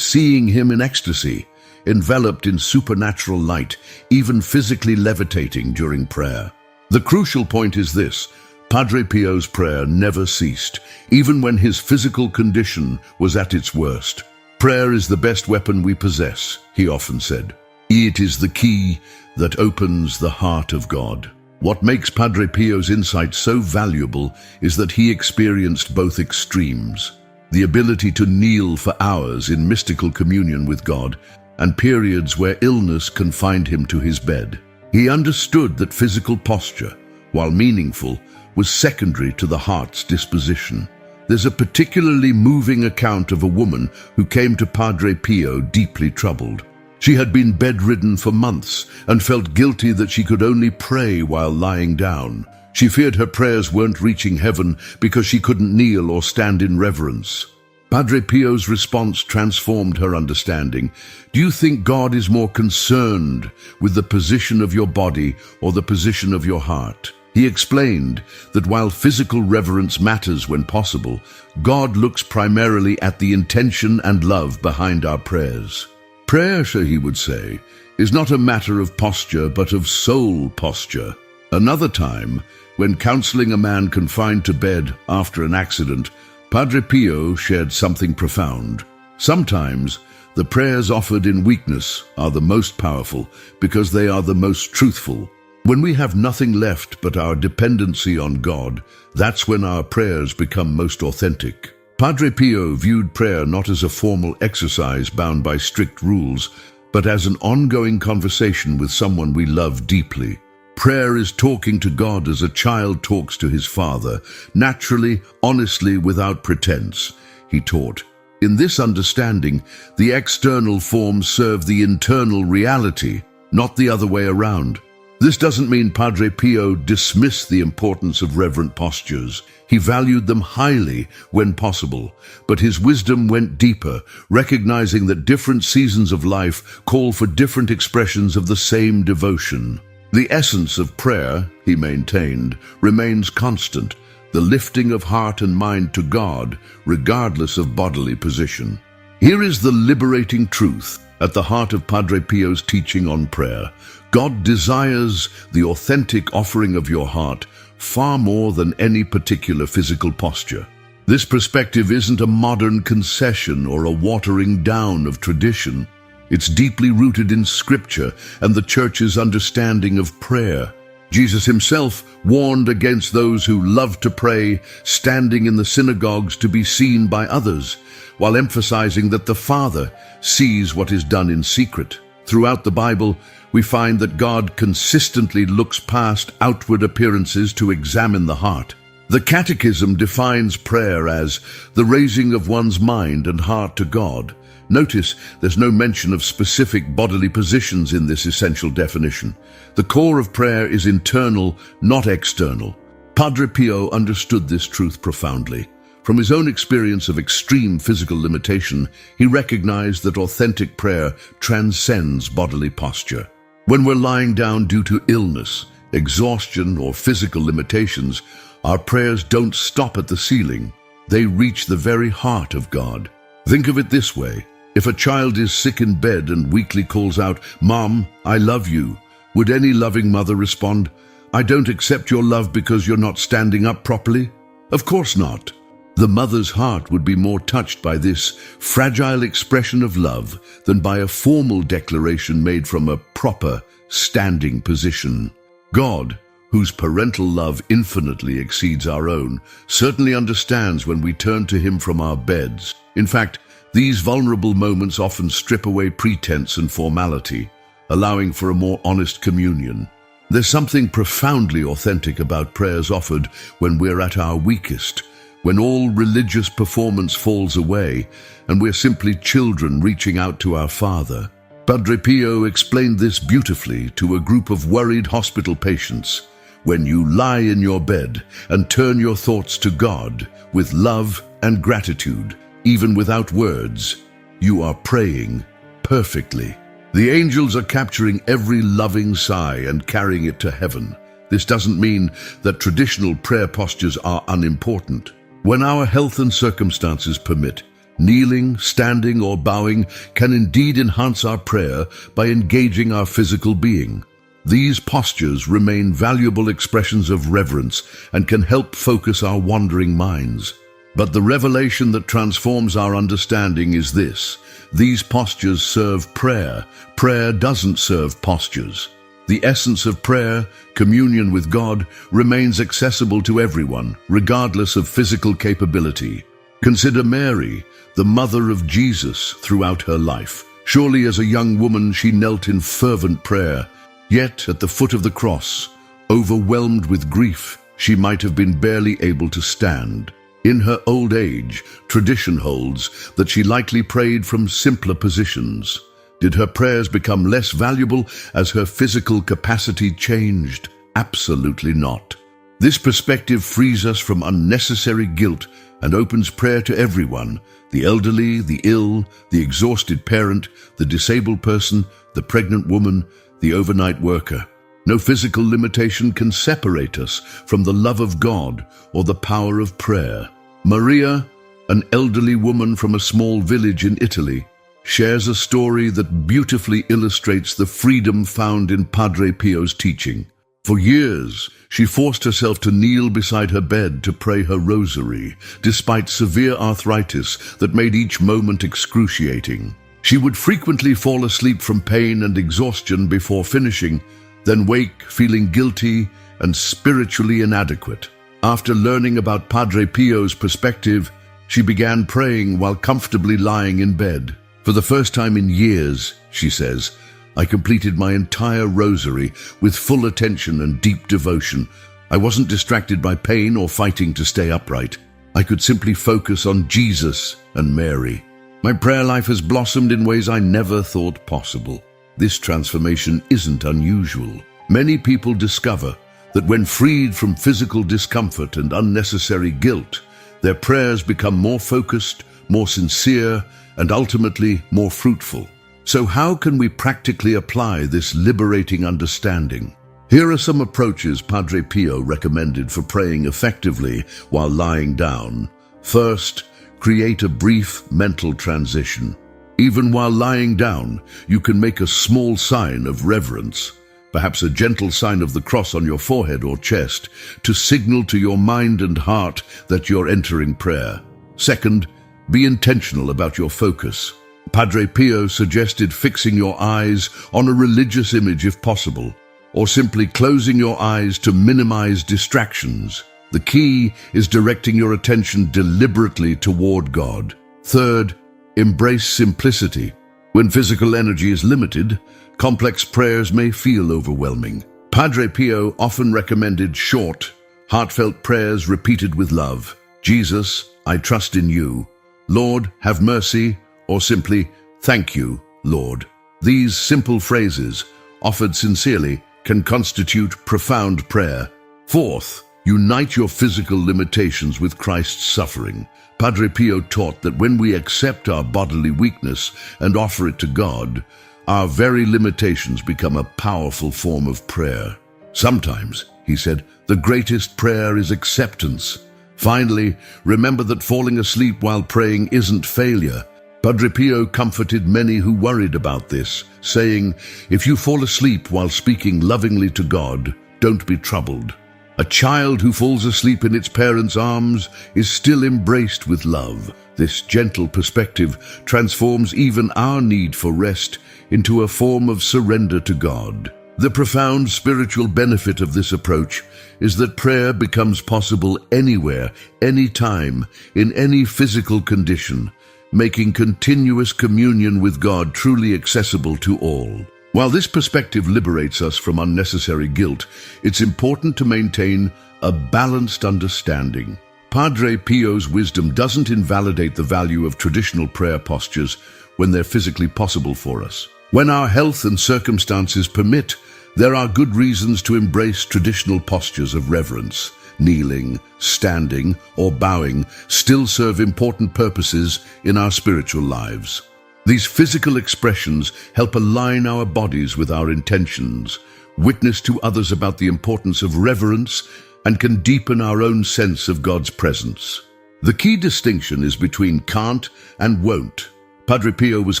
seeing him in ecstasy, enveloped in supernatural light, even physically levitating during prayer. The crucial point is this: Padre Pio's prayer never ceased, even when his physical condition was at its worst. Prayer is the best weapon we possess, he often said. It is the key that opens the heart of God. What makes Padre Pio's insight so valuable is that he experienced both extremes: the ability to kneel for hours in mystical communion with God, and periods where illness confined him to his bed. He understood that physical posture, while meaningful, was secondary to the heart's disposition. There's a particularly moving account of a woman who came to Padre Pio deeply troubled. She had been bedridden for months and felt guilty that she could only pray while lying down. She feared her prayers weren't reaching heaven because she couldn't kneel or stand in reverence. Padre Pio's response transformed her understanding. Do you think God is more concerned with the position of your body or the position of your heart? He explained that while physical reverence matters when possible, God looks primarily at the intention and love behind our prayers. Prayer, so he would say, is not a matter of posture but of soul posture. Another time, when counseling a man confined to bed after an accident, Padre Pio shared something profound. Sometimes, the prayers offered in weakness are the most powerful because they are the most truthful. When we have nothing left but our dependency on God, that's when our prayers become most authentic. Padre Pio viewed prayer not as a formal exercise bound by strict rules, but as an ongoing conversation with someone we love deeply. Prayer is talking to God as a child talks to his father, naturally, honestly, without pretense, he taught. In this understanding, the external forms serve the internal reality, not the other way around. This doesn't mean Padre Pio dismissed the importance of reverent postures. He valued them highly when possible, but his wisdom went deeper, recognizing that different seasons of life call for different expressions of the same devotion. The essence of prayer, he maintained, remains constant, the lifting of heart and mind to God, regardless of bodily position. Here is the liberating truth at the heart of Padre Pio's teaching on prayer. God desires the authentic offering of your heart far more than any particular physical posture. This perspective isn't a modern concession or a watering down of tradition. It's deeply rooted in Scripture and the Church's understanding of prayer. Jesus himself warned against those who love to pray, standing in the synagogues to be seen by others, while emphasizing that the Father sees what is done in secret. Throughout the Bible, we find that God consistently looks past outward appearances to examine the heart. The Catechism defines prayer as the raising of one's mind and heart to God. Notice there's no mention of specific bodily positions in this essential definition. The core of prayer is internal, not external. Padre Pio understood this truth profoundly. From his own experience of extreme physical limitation, he recognized that authentic prayer transcends bodily posture. When we're lying down due to illness, exhaustion, or physical limitations, our prayers don't stop at the ceiling. They reach the very heart of God. Think of it this way. If a child is sick in bed and weakly calls out, "Mom, I love you," would any loving mother respond, "I don't accept your love because you're not standing up properly"? Of course not. The mother's heart would be more touched by this fragile expression of love than by a formal declaration made from a proper, standing position. God, whose parental love infinitely exceeds our own, certainly understands when we turn to him from our beds. In fact, these vulnerable moments often strip away pretense and formality, allowing for a more honest communion. There's something profoundly authentic about prayers offered when we're at our weakest, when all religious performance falls away and we're simply children reaching out to our Father. Padre Pio explained this beautifully to a group of worried hospital patients. When you lie in your bed and turn your thoughts to God with love and gratitude, even without words, you are praying perfectly. The angels are capturing every loving sigh and carrying it to heaven. This doesn't mean that traditional prayer postures are unimportant. When our health and circumstances permit, kneeling, standing, or bowing can indeed enhance our prayer by engaging our physical being. These postures remain valuable expressions of reverence and can help focus our wandering minds. But the revelation that transforms our understanding is this: these postures serve prayer. Prayer doesn't serve postures. The essence of prayer, communion with God, remains accessible to everyone, regardless of physical capability. Consider Mary, the mother of Jesus, throughout her life. Surely as a young woman she knelt in fervent prayer, yet at the foot of the cross, overwhelmed with grief, she might have been barely able to stand. In her old age, tradition holds that she likely prayed from simpler positions. Did her prayers become less valuable as her physical capacity changed? Absolutely not. This perspective frees us from unnecessary guilt and opens prayer to everyone: the elderly, the ill, the exhausted parent, the disabled person, the pregnant woman, the overnight worker. No physical limitation can separate us from the love of God or the power of prayer. Maria, an elderly woman from a small village in Italy, shares a story that beautifully illustrates the freedom found in Padre Pio's teaching. For years, she forced herself to kneel beside her bed to pray her rosary, despite severe arthritis that made each moment excruciating. She would frequently fall asleep from pain and exhaustion before finishing, then wake feeling guilty and spiritually inadequate. After learning about Padre Pio's perspective, she began praying while comfortably lying in bed. For the first time in years, she says, I completed my entire rosary with full attention and deep devotion. I wasn't distracted by pain or fighting to stay upright. I could simply focus on Jesus and Mary. My prayer life has blossomed in ways I never thought possible. This transformation isn't unusual. Many people discover that when freed from physical discomfort and unnecessary guilt, their prayers become more focused, more sincere, and ultimately more fruitful. So how can we practically apply this liberating understanding? Here are some approaches Padre Pio recommended for praying effectively while lying down. First, create a brief mental transition. Even while lying down, you can make a small sign of reverence, perhaps a gentle sign of the cross on your forehead or chest, to signal to your mind and heart that you're entering prayer. Second, be intentional about your focus. Padre Pio suggested fixing your eyes on a religious image if possible, or simply closing your eyes to minimize distractions. The key is directing your attention deliberately toward God. Third, embrace simplicity. When physical energy is limited, complex prayers may feel overwhelming. Padre Pio often recommended short, heartfelt prayers repeated with love. Jesus, I trust in you. Lord, have mercy, or simply, thank you, Lord. These simple phrases, offered sincerely, can constitute profound prayer. Fourth, unite your physical limitations with Christ's suffering. Padre Pio taught that when we accept our bodily weakness and offer it to God, our very limitations become a powerful form of prayer. Sometimes, he said, the greatest prayer is acceptance. Finally, remember that falling asleep while praying isn't failure. Padre Pio comforted many who worried about this, saying, if you fall asleep while speaking lovingly to God, don't be troubled. A child who falls asleep in its parents' arms is still embraced with love. This gentle perspective transforms even our need for rest into a form of surrender to God. The profound spiritual benefit of this approach is that prayer becomes possible anywhere, anytime, in any physical condition, making continuous communion with God truly accessible to all. While this perspective liberates us from unnecessary guilt, it's important to maintain a balanced understanding. Padre Pio's wisdom doesn't invalidate the value of traditional prayer postures when they're physically possible for us. When our health and circumstances permit, there are good reasons to embrace traditional postures of reverence. Kneeling, standing, or bowing still serve important purposes in our spiritual lives. These physical expressions help align our bodies with our intentions, witness to others about the importance of reverence, and can deepen our own sense of God's presence. The key distinction is between can't and won't. Padre Pio was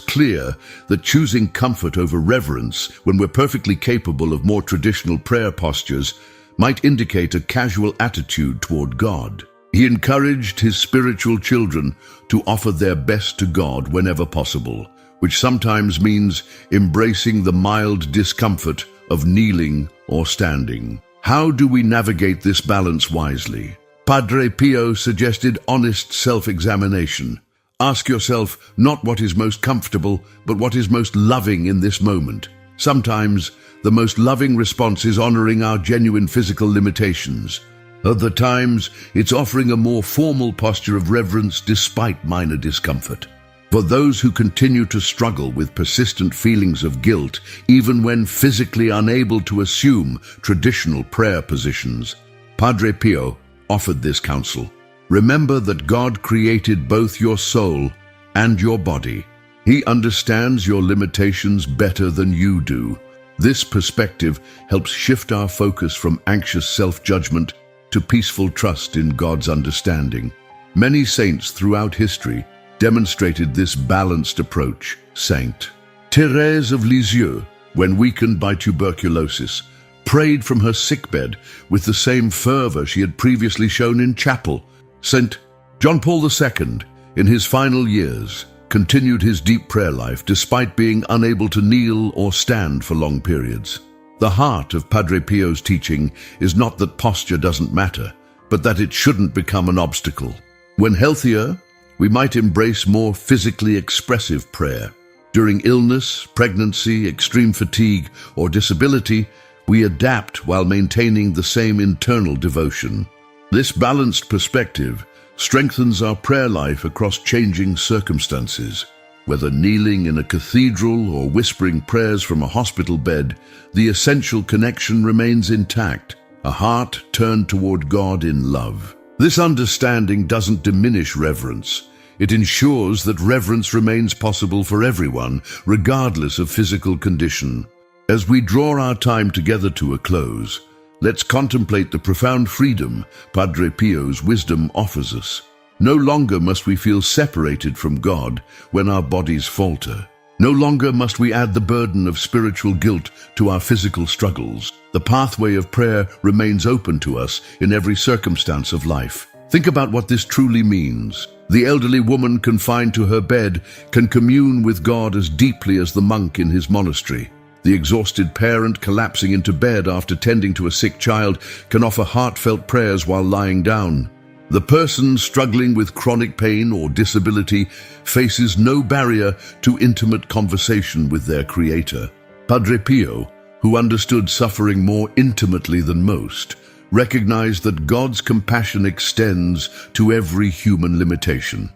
clear that choosing comfort over reverence when we're perfectly capable of more traditional prayer postures might indicate a casual attitude toward God. He encouraged his spiritual children to offer their best to God whenever possible, which sometimes means embracing the mild discomfort of kneeling or standing. How do we navigate this balance wisely? Padre Pio suggested honest self-examination. Ask yourself not what is most comfortable, but what is most loving in this moment. Sometimes, the most loving response is honoring our genuine physical limitations. Other times, it's offering a more formal posture of reverence despite minor discomfort. For those who continue to struggle with persistent feelings of guilt, even when physically unable to assume traditional prayer positions, Padre Pio offered this counsel. Remember that God created both your soul and your body. He understands your limitations better than you do. This perspective helps shift our focus from anxious self-judgment to peaceful trust in God's understanding. Many saints throughout history demonstrated this balanced approach. Saint Thérèse of Lisieux, when weakened by tuberculosis, prayed from her sickbed with the same fervor she had previously shown in chapel. Saint John Paul II, in his final years, continued his deep prayer life despite being unable to kneel or stand for long periods. The heart of Padre Pio's teaching is not that posture doesn't matter, but that it shouldn't become an obstacle. When healthier, we might embrace more physically expressive prayer. During illness, pregnancy, extreme fatigue, or disability, we adapt while maintaining the same internal devotion. This balanced perspective strengthens our prayer life across changing circumstances. Whether kneeling in a cathedral or whispering prayers from a hospital bed, the essential connection remains intact, a heart turned toward God in love. This understanding doesn't diminish reverence. It ensures that reverence remains possible for everyone, regardless of physical condition. As we draw our time together to a close, let's contemplate the profound freedom Padre Pio's wisdom offers us. No longer must we feel separated from God when our bodies falter. No longer must we add the burden of spiritual guilt to our physical struggles. The pathway of prayer remains open to us in every circumstance of life. Think about what this truly means. The elderly woman confined to her bed can commune with God as deeply as the monk in his monastery. The exhausted parent collapsing into bed after tending to a sick child can offer heartfelt prayers while lying down. The person struggling with chronic pain or disability faces no barrier to intimate conversation with their Creator. Padre Pio, who understood suffering more intimately than most, recognized that God's compassion extends to every human limitation.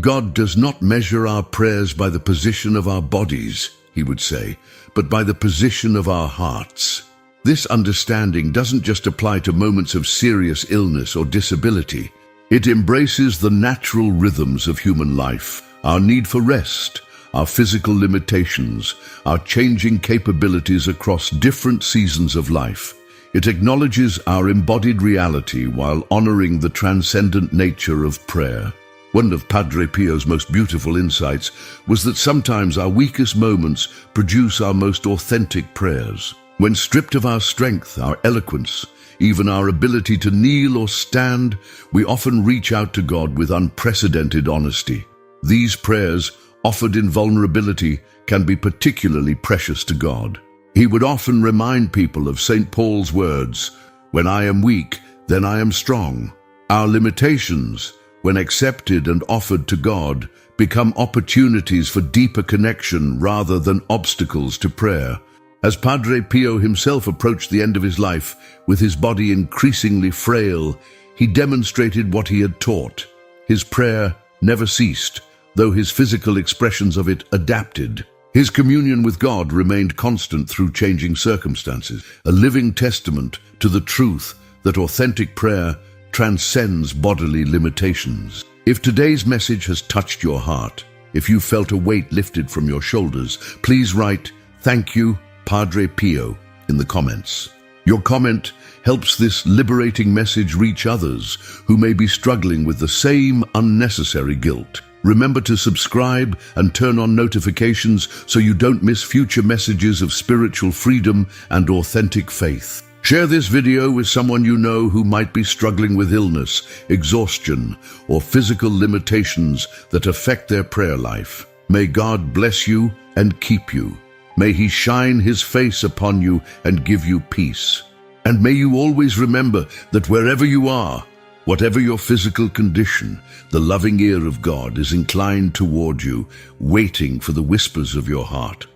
God does not measure our prayers by the position of our bodies, he would say, but by the position of our hearts. This understanding doesn't just apply to moments of serious illness or disability. It embraces the natural rhythms of human life, our need for rest, our physical limitations, our changing capabilities across different seasons of life. It acknowledges our embodied reality while honoring the transcendent nature of prayer. One of Padre Pio's most beautiful insights was that sometimes our weakest moments produce our most authentic prayers. When stripped of our strength, our eloquence, even our ability to kneel or stand, we often reach out to God with unprecedented honesty. These prayers, offered in vulnerability, can be particularly precious to God. He would often remind people of St. Paul's words, "When I am weak, then I am strong." Our limitations, when accepted and offered to God, become opportunities for deeper connection rather than obstacles to prayer. As Padre Pio himself approached the end of his life, with his body increasingly frail, he demonstrated what he had taught. His prayer never ceased, though his physical expressions of it adapted. His communion with God remained constant through changing circumstances, a living testament to the truth that authentic prayer transcends bodily limitations. If today's message has touched your heart, if you felt a weight lifted from your shoulders, please write, "Thank you, Padre Pio," in the comments. Your comment helps this liberating message reach others who may be struggling with the same unnecessary guilt. Remember to subscribe and turn on notifications so you don't miss future messages of spiritual freedom and authentic faith. Share this video with someone you know who might be struggling with illness, exhaustion, or physical limitations that affect their prayer life. May God bless you and keep you. May He shine His face upon you and give you peace. And may you always remember that wherever you are, whatever your physical condition, the loving ear of God is inclined toward you, waiting for the whispers of your heart.